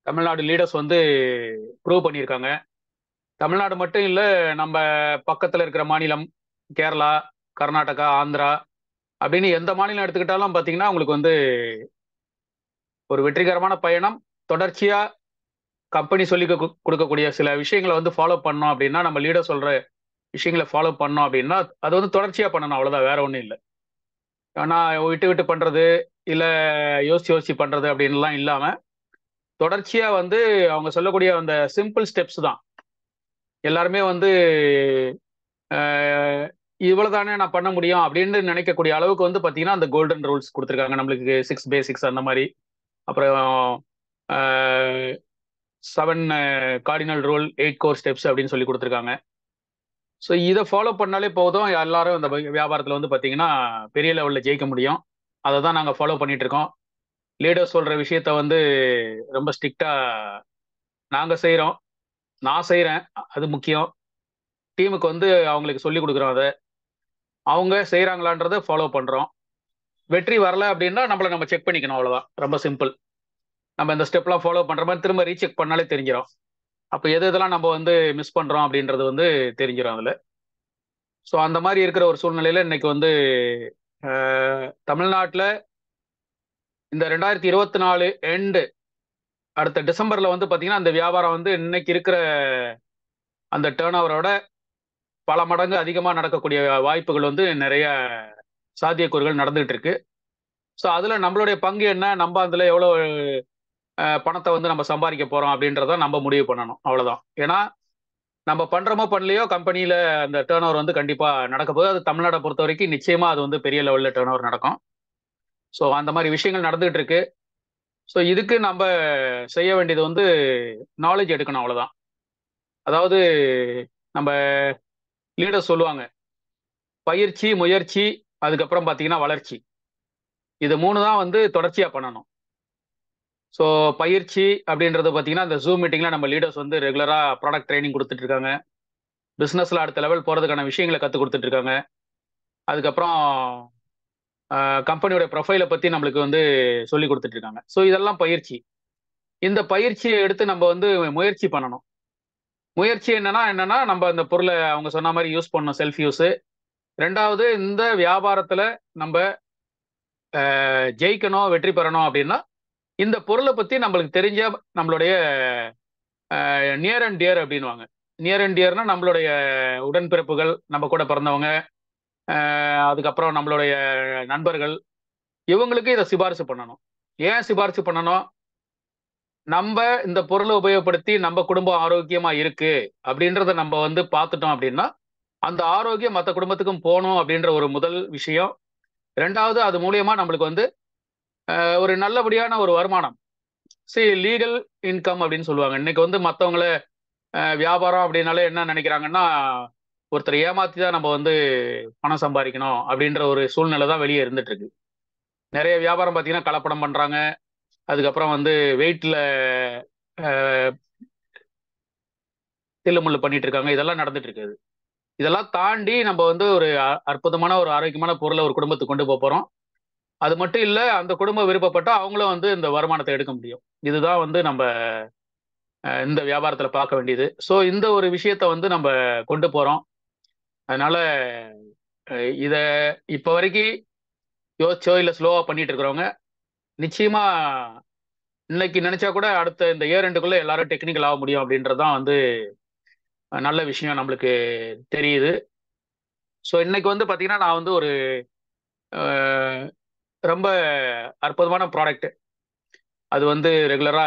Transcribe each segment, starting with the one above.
Tamil Nadu leaders வந்து prove பண்ணியிருக்காங்க. தமிழ்நாடு மட்டும் இல்ல, நம்ம பக்கத்துல இருக்கிற மாநிலம் கேரளா, கர்நாடகா, ஆந்திரா அப்படின்னு எந்த மாநிலம் எடுத்துக்கிட்டாலும் பார்த்தீங்கன்னா, உங்களுக்கு வந்து ஒரு வெற்றிகரமான பயணம். தொடர்ச்சியா கம்பெனி சொல்லி குடுக்கக்கூடிய சில விஷயங்கள வந்து ஃபாலோ பண்ணோம் அப்படின்னா, நம்ம லீடர் சொல்ற விஷயங்கள ஃபாலோ பண்ணோம் அப்படின்னா, அது வந்து தொடர்ச்சியா பண்ணணும் அவ்வளவுதான். வேற ஒண்ணும் இல்ல. ஆனா விட்டு விட்டு பண்றது, இல்ல யோசிச்சு யோசிச்சு பண்றது அப்படின்னுலாம் இல்லாம, தொடர்ச்சியா வந்து அவங்க சொல்லக்கூடிய அந்த சிம்பிள் ஸ்டெப்ஸ் தான். எல்லாருமே வந்து அ இவ்வளவுதானே நான் பண்ண முடியும் அப்படின்னு நினைக்கக்கூடிய அளவுக்கு வந்து பார்த்தீங்கன்னா, அந்த கோல்டன் ரூல்ஸ் குடுத்துருக்காங்க. நம்மளுக்கு 6 பேசிக்ஸ் அந்த மாரி. அப்புறம் அ 7 கார்டினல் ரூல், 8 கோர் ஸ்டெப்ஸ் அப்படின்னு சொல்லி குடுத்துருக்காங்க. ஸோ இத ஃபாலோ பண்ணாலே போதும். எல்லாரும் இந்த வியாபாரத்துல வந்து பார்த்தீங்கன்னா, பெரிய லெவல்ல ஜெயிக்க முடியும். அத தான் நாங்க ஃபாலோ பண்ணிட்டு இருக்கோம். லீடர் சொல்ற விஷயத்த வந்து ரொம்ப ஸ்ட்ரிக்ட்டா நாங்க செய்றோம். நான் செய்றேன். அது முக்கியம். டீமுக்கு வந்து அவங்களுக்கு சொல்லிக் குடுக்குறோம் அத. அவங்க செய்றாங்களான்றத ஃபாலோ பண்றோம். வெற்றி வரல அப்படின்னா, நம்மள நம்ம செக் பண்ணிக்கணும் அவ்வளவுதான். ரொம்ப சிம்பிள். நம்ம இந்த ஸ்டெப்லாம் ஃபாலோ பண்ற மாரி திரும்ப ரீசெக் பண்ணாலே தெரிஞ்சிரும். அப்ப எது எதெல்லாம் நம்ம வந்து மிஸ் பண்றோம் அப்படின்றது வந்து தெரிஞ்சிரும் அதுல. ஸோ அந்த மாரி இருக்கிற ஒரு சூழ்நிலையில இன்னைக்கு வந்து அ தமிழ்நாட்டுல இந்த 2024 எண்ட் அடுத்த டிசம்பர்ல வந்து பாத்தீங்கன்னா, அந்த வியாபாரம் வந்து இன்னைக்கு இருக்கிற அந்த டர்ன் ஓவரோட பல மடங்கு அதிகமா நடக்கக்கூடிய வாய்ப்புகள் வந்து நெறைய சாத்தியக்கூறுகள் நடந்துட்டு இருக்கு. ஸோ அதுல நம்மளுடைய பங்கு என்ன? நம்ம அதுல எவ்வளோ பணத்த வந்து நம்ம சம்பாரிக்க போறோம் அப்படின்றத நம்ம முடிவு பண்ணணும். அவ்வளவுதான். ஏன்னா, நம்ம பண்றோமோ பண்ணலையோ கம்பெனியில அந்த டர்ன் ஓவர் வந்து கண்டிப்பா நடக்க போகுது. அது தமிழ்நாட பொறுத்தவரைக்கும் நிச்சயமா அது வந்து பெரிய லெவல்ல டர்ன் ஓவர் நடக்கும். ஸோ அந்த மாரி விஷயங்கள் நடந்துட்டு இருக்கு. ஸோ இதுக்கு நம்ப செய்ய வேண்டியது வந்து நாலேட்ஜ் எடுக்கணும் அவ்வளவுதான். அதாவது நம்ப லீடர் சொல்லுவாங்க. பயிற்சி, முயற்சி, அதுக்கப்புறம் பார்த்தீங்கன்னா வளர்ச்சி. இது 3 தான் வந்து தொடர்ச்சியா பண்ணணும். ஸோ பயிற்சி அப்படின்றது பார்த்தீங்கன்னா, இந்த Zoom மீட்டிங்ல நம்ம லீடர்ஸ் வந்து ரெகுலரா ப்ராடக்ட் ட்ரெய்னிங் குடுத்துட்டு இருக்காங்க. பிசினஸ்ல அடுத்த லெவல் போறதுக்கான விஷயங்கள கத்துக் குடுத்துட்டு இருக்காங்க. அதுக்கப்புறம் கம்பெனியோட ப்ரொஃபைல பத்தி நம்மளுக்கு வந்து சொல்லிக் குடுத்துட்டு இருக்காங்க. ஸோ இதெல்லாம் பயிற்சி. இந்த பயிற்சிய எடுத்து நம்ம வந்து முயற்சி பண்ணணும். முயற்சி என்னன்னா நம்ம அந்த பொருள அவங்க சொன்ன மாரி யூஸ் பண்ணணும் செல்ஃப் யூஸு. 2வது இந்த வியாபாரத்துல நம்ப ஜெயிக்கணும், வெற்றி பெறணும் அப்படின்னா, இந்த பொருள பத்தி நம்மளுக்கு தெரிஞ்ச நம்மளுடைய நியர் அண்ட் டியர் அப்படின்னுவாங்க. நியர் அண்ட் டியர்னா நம்மளுடைய உடன்பிறப்புகள், நம்ம கூட பிறந்தவங்க, அதுக்கப்புறம் நம்மளுடைய நண்பர்கள், இவங்களுக்கு இத சிபாரிசு பண்ணணும். ஏன் சிபாரிசு பண்ணணும்? நம்ப இந்த பொருள உபயோகப்படுத்தி நம்ம குடும்பம் ஆரோக்கியமா இருக்கு அப்படின்றத நம்ம வந்து பார்த்துட்டோம் அப்படின்னா, அந்த ஆரோக்கியம் மத்த குடும்பத்துக்கும் போணும் அப்படின்ற ஒரு முதல் விஷயம். 2வது அது மூலியமா நம்மளுக்கு வந்து ஒரு நல்லபடியான ஒரு வருமானம். லீகல் இன்கம் அப்படின்னு சொல்லுவாங்க. இன்னைக்கு வந்து மத்தவங்கள வியாபாரம் அப்படின்னாலே என்ன நினைக்கிறாங்கன்னா, ஒருத்தர ஏமாத்தி தான் நம்ம வந்து பணம் சம்பாரிக்கணும் அப்படின்ற ஒரு சூழ்நிலை தான் வெளிய இருந்துட்டு இருக்கு. நெறைய வியாபாரம் பார்த்தீங்கன்னா, கலப்படம் பண்றாங்க. அதுக்கப்புறம் வந்து வெயிட்ல அ தில்லு முல்லு பண்ணிட்டு இருக்காங்க. இதெல்லாம் நடந்துட்டு இருக்கு. இதெல்லாம் தாண்டி நம்ம வந்து ஒரு அற்புதமான ஒரு ஆரோக்கியமான பொருள ஒரு குடும்பத்துக்கு கொண்டு போறோம். அது மட்டும் இல்ல, அந்த குடும்பம் விருப்பப்பட்டா அவங்களும் வந்து இந்த வருமானத்த எடுக்க முடியும். இதுதான் வந்து நம்ப இந்த வியாபாரத்துல பார்க்க வேண்டியது. ஸோ இந்த ஒரு விஷயத்த வந்து நம்ப கொண்டு போறோம். அதனால இத இப்ப வரைக்கு யோசிச்சோ, இல்ல ஸ்லோவா பண்ணிட்டு இருக்கிறவங்க, நிச்சயமா இன்னைக்கு நெனச்சா கூட அடுத்த இந்த இயர் எண்டுக்குள்ள எல்லாரும் டெக்னிக்கல் ஆக முடியும் அப்படின்றது தான் வந்து நல்ல விஷயம் நம்மளுக்கு தெரியுது. ஸோ இன்னைக்கு வந்து பார்த்தீங்கன்னா, நான் வந்து ஒரு அ ரொம்ப அற்புதமான ப்ராடக்ட். அது வந்து ரெகுலரா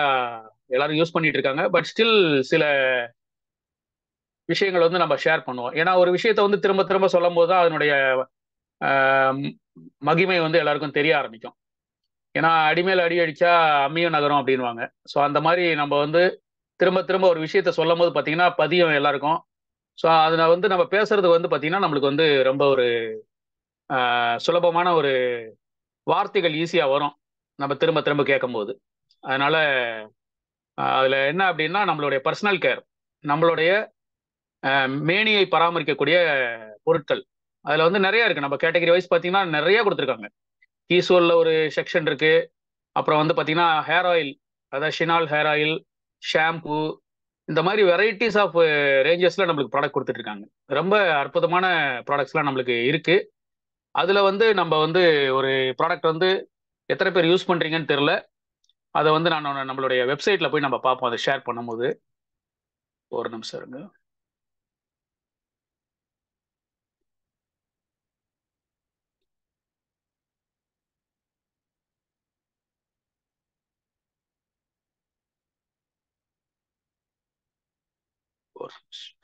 எல்லாரும் யூஸ் பண்ணிட்டு இருக்காங்க. பட் ஸ்டில் சில விஷயங்கள் வந்து நம்ம ஷேர் பண்ணுவோம். ஏன்னா ஒரு விஷயத்த வந்து திரும்ப திரும்ப சொல்லும்போது தான் அதனுடைய அ மகிமை வந்து எல்லாருக்கும் தெரிய ஆரம்பிக்கும். ஏன்னா அடி மேல அடி அடிச்சா அம்மியும் நகரும் அப்படின்னுவாங்க. ஸோ அந்த மாரி நம்ம வந்து திரும்ப திரும்ப ஒரு விஷயத்த சொல்லும்போது பார்த்தீங்கன்னா, பதியும் எல்லாருக்கும். ஸோ அதுல வந்து நம்ம பேசுறது வந்து பார்த்தீங்கன்னா, நம்மளுக்கு வந்து ரொம்ப ஒரு சுலபமான ஒரு வார்த்தைகள் ஈஸியா வரும். நம்ம திரும்ப திரும்ப கேட்கும்போது. அதனால அதுல என்ன அப்படின்னா, நம்மளுடைய பர்சனல் கேர். நம்மளுடைய மேனியை பராமரிக்கக்கூடிய பொருட்கள். அதுல வந்து நெறைய இருக்கு. நம்ம கேட்டகரி வைஸ் பார்த்தீங்கன்னா, நெறைய குடுத்துருக்காங்க. கீசோல்ல ஒரு செக்ஷன் இருக்கு. அப்புறம் வந்து பார்த்தீங்கன்னா, ஹேர் ஆயில். அதாவது ஷினால் ஹேர் ஆயில். ஷாம்பு, இந்த மாதிரி வெரைட்டிஸ் ஆஃப் ரேஞ்சஸ்ல நம்மளுக்கு ப்ராடக்ட் கொடுத்துட்டு இருக்காங்க. ரொம்ப அற்புதமான ப்ராடக்ட்ஸ்லாம் நம்மளுக்கு இருக்கு. அதுல வந்து நம்ம வந்து ஒரு ப்ராடக்ட் வந்து எத்தனை பேர் யூஸ் பண்றீங்கன்னு தெரியல. அதை வந்து நான் நம்மளுடைய வெப்சைட்ல போய் நம்ம பார்ப்போம் அதை ஷேர் பண்ணும்போது. ஒரு நிமிஷம் இருங்க. ஒரு நிமிஷம்.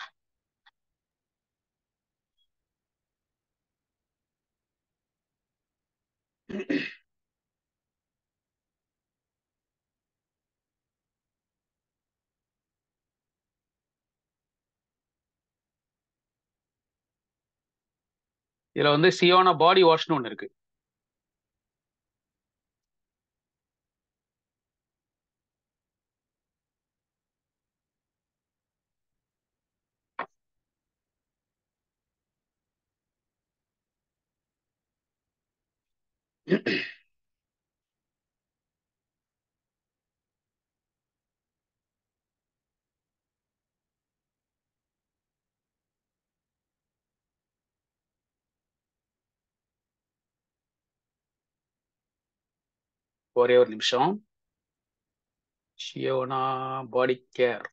இதுல வந்து சியோனா பாடி வாஷ்னு ஒன்று இருக்கு. ஒரே ஒரு நிமிஷம். Shiona body care.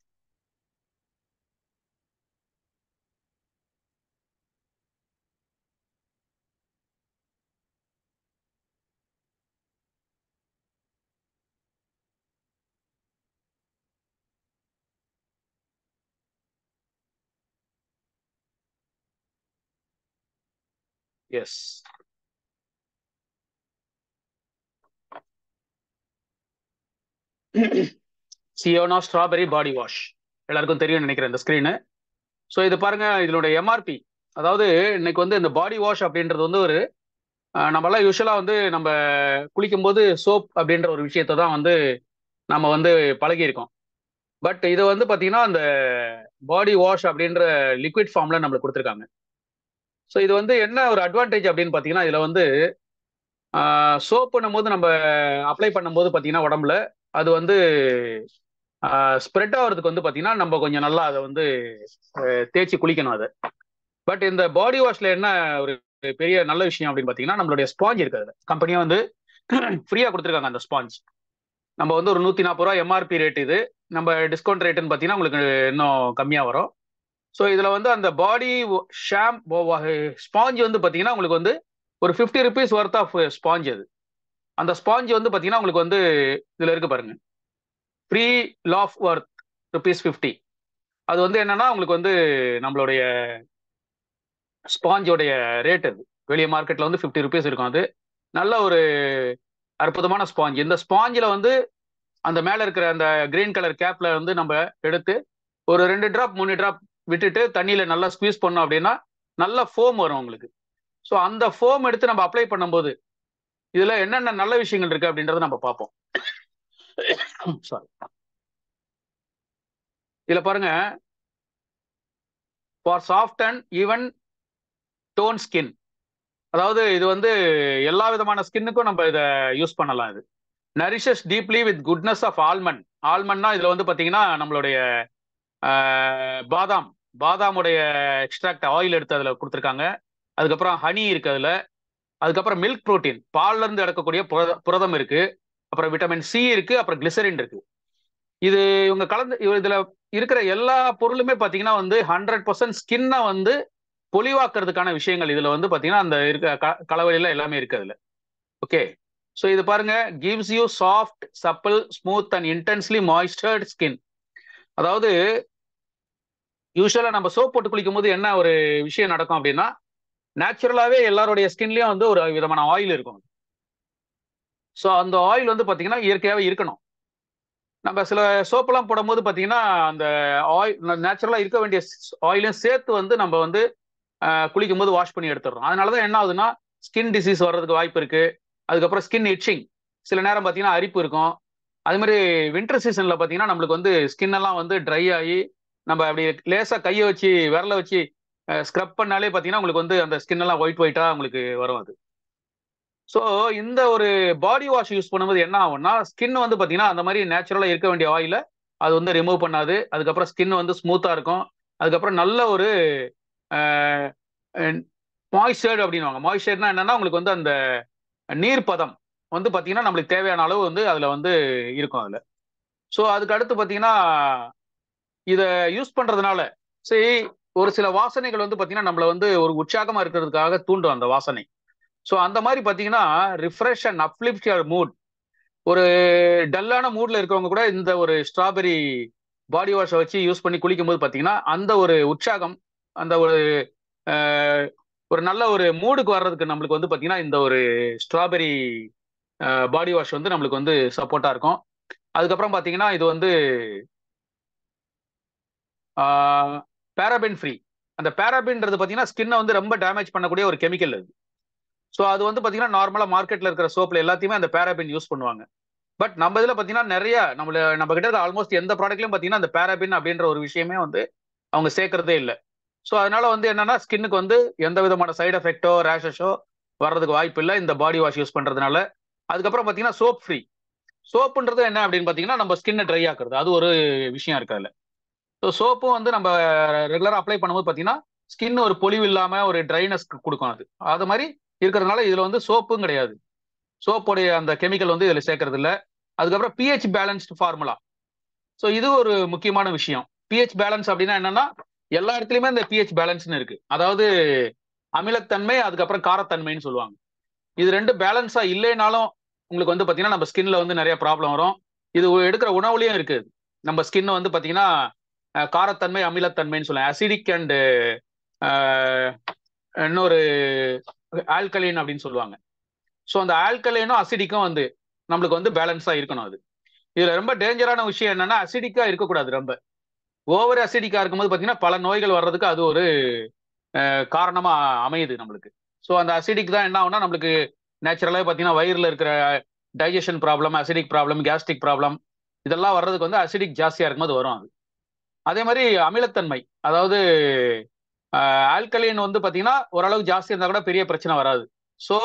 Yes. Shiona strawberry body wash எல்லாருக்கும் தெரியும் நினைக்கிறேன் இந்த ஸ்கிரீனு. ஸோ இது பாருங்க, இதனுடைய எம்ஆர்பி. அதாவது இன்னைக்கு வந்து இந்த பாடி வாஷ் அப்படின்றது வந்து ஒரு நம்மலாம் யூஸ்வலா வந்து நம்ம குளிக்கும் போது சோப் அப்படின்ற ஒரு விஷயத்தை தான் வந்து நம்ம வந்து பழகியிருக்கோம். பட் இதை வந்து பார்த்தீங்கன்னா அந்த பாடி வாஷ் அப்படின்ற லிக்விட் ஃபார்ம்ல நம்மளுக்கு கொடுத்துருக்காங்க. ஸோ இது வந்து என்ன ஒரு அட்வான்டேஜ் அப்படின்னு பார்த்தீங்கன்னா, இதில் வந்து சோப்புன்னும் போது நம்ம அப்ளை பண்ணும்போது பார்த்தீங்கன்னா உடம்புல அது வந்து ஸ்ப்ரெட் ஆகிறதுக்கு வந்து பார்த்தீங்கன்னா நம்ம கொஞ்சம் நல்லா அதை வந்து தேய்ச்சி குளிக்கணும் அதை. பட் இந்த பாடி வாஷ்ல என்ன ஒரு பெரிய நல்ல விஷயம் அப்படின்னு பார்த்தீங்கன்னா, நம்மளுடைய ஸ்பாஞ்ச் இருக்குது. கம்பெனியா வந்து ஃப்ரீயா கொடுத்துருக்காங்க அந்த ஸ்பாஞ்ச். நம்ம வந்து ஒரு 140 ரூபா எம்ஆர்பி ரேட் இது. நம்ம டிஸ்கவுண்ட் ரேட்டுன்னு பார்த்தீங்கன்னா உங்களுக்கு இன்னும் கம்மியாக வரும். ஸோ இதில் வந்து அந்த பாடி ஸ்பாஞ்ச் வந்து பார்த்தீங்கன்னா உங்களுக்கு வந்து ஒரு 50 ருபீஸ் ஒர்த் ஆஃப் ஸ்பாஞ்ச் அது. அந்த ஸ்பாஞ்ச் வந்து பார்த்தீங்கன்னா உங்களுக்கு வந்து இதில் இருக்கு பாருங்க, ஃப்ரீ லாஃப் ஒர்த் ₹50. அது வந்து என்னன்னா உங்களுக்கு வந்து நம்மளுடைய ஸ்பாஞ்சோடைய ரேட் அது. வெளியே மார்க்கெட்ல வந்து 50 ருபீஸ் இருக்கும். அது நல்ல ஒரு அற்புதமான ஸ்பாஞ்ச். இந்த ஸ்பாஞ்சில் வந்து அந்த மேல இருக்கிற அந்த கிரீன் கலர் கேப்ல வந்து நம்ம எடுத்து ஒரு 2 டிராப் 3 டிராப் விட்டுட்டு தண்ணியில நல்லா ஸ்குவீஸ் பண்ணோம் அப்படின்னா நல்ல ஃபோம் வரும் உங்களுக்கு. ஸோ அந்த ஃபோம் எடுத்து நம்ம அப்ளை பண்ணும்போது இதுல என்னென்ன நல்ல விஷயங்கள் இருக்கு அப்படின்றத நம்ம பார்ப்போம். சாரி. இதுல பாருங்க, for soft and even tone skin. அதாவது இது வந்து எல்லா விதமான ஸ்கின்னுக்கும் நம்ம இதை யூஸ் பண்ணலாம். இது nourishes deeply with goodness of almond. ஆல்மண்ட்னா இதுல வந்து பாத்தீங்கன்னா நம்மளுடைய பாதாம், பாதாமுடைய எக்ஸ்ட்ராக்ட் ஆயில் எடுத்து அதில் கொடுத்துருக்காங்க. அதுக்கப்புறம் ஹனி இருக்கு அதில். அதுக்கப்புறம் மில்க் புரோட்டீன், பால்ல இருந்து எடுக்கக்கூடிய புரதம் இருக்கு. அப்புறம் விட்டமின் சி இருக்கு. அப்புறம் கிளிசரின் இருக்கு. இது இவங்க கலந்து இதுல இருக்கிற எல்லா பொருளுமே பாத்தீங்கன்னா வந்து 100% ஸ்கின்னை வந்து பொலிவாக்குறதுக்கான விஷயங்கள் இதுல வந்து பாத்தீங்கன்னா அந்த இருக்க கலவையில எல்லாமே இருக்கு அதுல. ஓகே. ஸோ இது பாருங்க, gives you soft supple smooth and intensely moisturised skin. அதாவது யூஸ்வலா நம்ம சோப் போட்டு குளிக்கும் போது என்ன ஒரு விஷயம் நடக்கும் அப்படின்னா, நேச்சுரலாவே எல்லாருடைய ஸ்கின்லயும் வந்து ஒரு விதமான ஆயில் இருக்கும். ஸோ அந்த ஆயில் வந்து பாத்தீங்கன்னா இயற்கையாவே இருக்கணும். நம்ம சில சோப்பெல்லாம் போடும்போது பாத்தீங்கன்னா அந்த ஆயில் நேச்சுரலா இருக்க வேண்டிய ஆயிலையும் சேர்த்து வந்து நம்ம வந்து குளிக்கும் போது வாஷ் பண்ணி எடுத்துடுறோம். அதனாலதான் என்ன ஆகுதுன்னா ஸ்கின் டிசீஸ் வர்றதுக்கு வாய்ப்பு இருக்கு. அதுக்கப்புறம் ஸ்கின் இட்சிங், சில நேரம் பாத்தீங்கன்னா அரிப்பு இருக்கும். அது மாதிரி வின்டர் சீசன்ல பாத்தீங்கன்னா நம்மளுக்கு வந்து ஸ்கின் எல்லாம் வந்து ட்ரை ஆகி நம்ம அப்படி லேசா கையை வச்சு விரல வச்சு ஸ்க்ரப் பண்ணாலே பாத்தீங்கன்னா உங்களுக்கு வந்து அந்த ஸ்கின் எல்லாம் ஒயிட் ஒயிட்டா உங்களுக்கு வரும் அது. ஸோ இந்த ஒரு பாடி வாஷ் யூஸ் பண்ணும்போது என்ன ஆகும்னா ஸ்கின் வந்து பாத்தீங்கன்னா அந்த மாதிரி நேச்சுரலா இருக்க வேண்டிய ஆயில அது வந்து ரிமூவ் பண்ணாது. அதுக்கப்புறம் ஸ்கின் வந்து ஸ்மூத்தா இருக்கும். அதுக்கப்புறம் நல்ல ஒரு மாய்ஸ்சர்டு அப்படின்னுவாங்க. மாய்ஸ்சர்னா என்னன்னா உங்களுக்கு வந்து அந்த நீர் பதம் வந்து பாத்தீங்கன்னா நம்மளுக்கு தேவையான அளவு வந்து அதுல வந்து இருக்கும் அதுல. ஸோ அதுக்கு அடுத்து பாத்தீங்கன்னா இத யூஸ் பண்றதுனால சரி ஒரு சில வாசனைகள் வந்து பாத்தீங்கன்னா நம்மள வந்து ஒரு உற்சாகமா இருக்கிறதுக்காக தூண்டும் அந்த வாசனை. ஸோ அந்த மாதிரி பாத்தீங்கன்னா refresh and uplift your mood. ஒரு டல்லான மூட்ல இருக்கவங்க கூட இந்த ஒரு ஸ்ட்ராபெரி பாடி வாஷை வச்சு யூஸ் பண்ணி குளிக்கும் போது பாத்தீங்கன்னா அந்த ஒரு உற்சாகம், அந்த ஒரு அஹ், ஒரு நல்ல ஒரு மூடுக்கு வர்றதுக்கு நம்மளுக்கு வந்து பாத்தீங்கன்னா இந்த ஒரு ஸ்ட்ராபெரி பாடி வாஷ் வந்து நம்மளுக்கு வந்து சப்போர்ட்டா இருக்கும். அதுக்கப்புறம் பாத்தீங்கன்னா இது வந்து பேராபின் ஃப்ரீ. அந்த பேராபின்றது பாத்தீங்கன்னா ஸ்கின்னை வந்து ரொம்ப டேமேஜ் பண்ணக்கூடிய ஒரு கெமிக்கல் அது. ஸோ அது வந்து பாத்தீங்கன்னா நார்மலா மார்க்கெட்ல இருக்கிற சோப்ல எல்லாத்தையுமே அந்த பேராபின் யூஸ் பண்ணுவாங்க. பட் நம்ம இதுல பாத்தீங்கன்னா நிறைய நம்ம கிட்ட இருக்க ஆல்மோஸ்ட் எந்த ப்ராடக்ட்லயும் பாத்தீங்கன்னா அந்த பேராபின் அப்படின்ற ஒரு விஷயமே வந்து அவங்க சேர்க்கறதே இல்லை. ஸோ அதனால வந்து என்னன்னா ஸ்கின்னுக்கு வந்து எந்த விதமான சைடு எஃபெக்டோ ரேஷஸோ வர்றதுக்கு வாய்ப்பு இல்லை இந்த பாடி வாஷ் யூஸ் பண்றதுனால. அதுக்கப்புறம் பாத்தீங்கன்னா சோப் ஃப்ரீ. சோப்புன்றது என்ன அப்படின்னு பாத்தீங்கன்னா நம்ம ஸ்கின்னை ட்ரை ஆக்குறது, அது ஒரு விஷயம் இருக்கு அதுல. ஸோ சோப்பும் வந்து நம்ம ரெகுலரா அப்ளை பண்ணும்போது பாத்தீங்கன்னா ஸ்கின் ஒரு பொலிவு இல்லாம ஒரு ட்ரைனஸ் கொடுக்கும் அது. அது மாதிரி இருக்கிறதுனால இதுல வந்து சோப்பும் கிடையாது. சோப்புடைய அந்த கெமிக்கல் வந்து இதுல சேர்க்கறது இல்ல. அதுக்கப்புறம் பிஹெச் பேலன்ஸ்டு ஃபார்முலா. ஸோ இது ஒரு முக்கியமான விஷயம். பிஹெச் பேலன்ஸ் அப்படின்னா என்னன்னா எல்லா இடத்துலயுமே இந்த பிஹெச் பேலன்ஸ்னு இருக்கு. அதாவது அமிலத்தன்மை அதுக்கப்புறம் காரத்தன்மைன்னு சொல்லுவாங்க. இது ரெண்டு பேலன்ஸா இல்லைனாலும் உங்களுக்கு வந்து பாத்தீங்கன்னா நம்ம ஸ்கின்ல வந்து நிறைய ப்ராப்ளம் வரும். இது எடுக்கிற உணவுலயும் இருக்கு. நம்ம ஸ்கின் வந்து பாத்தீங்கன்னா காரத்தன்மை அமிலத்தன்மைன்னு சொல்லுவாங்க. அசிடிக் அண்ட் இன்னொரு ஆல்கலைன் அப்படின்னு சொல்லுவாங்க. ஸோ அந்த ஆல்கலைனும் அசிடிக்கும் வந்து நம்மளுக்கு வந்து பேலன்ஸா இருக்கணும் அது. இதுல ரொம்ப டேஞ்சரான விஷயம் என்னன்னா அசிடிக்கா இருக்கக்கூடாது. ரொம்ப ஓவர் அசிடிக்கா இருக்கும்போது பாத்தீங்கன்னா பல நோய்கள் வர்றதுக்கு அது ஒரு காரணமா அமையுது நம்மளுக்கு. ஸோ அந்த அசிடிக் தான் என்ன ஆகும்னா நம்மளுக்கு நேச்சுரலாக பார்த்தீங்கன்னா வயிறுல இருக்கிற digestion problem, acidic problem, gastric problem இதெல்லாம் வர்றதுக்கு வந்து அசிடிக் ஜாஸ்தியா இருக்கும்போது வரும் அது. அதே மாதிரி அமிலத்தன்மை, அதாவது ஆல்கலைன் வந்து பார்த்தீங்கன்னா ஓரளவு ஜாஸ்தி இருந்தால் கூட பெரிய பிரச்சனை வராது. ஸோ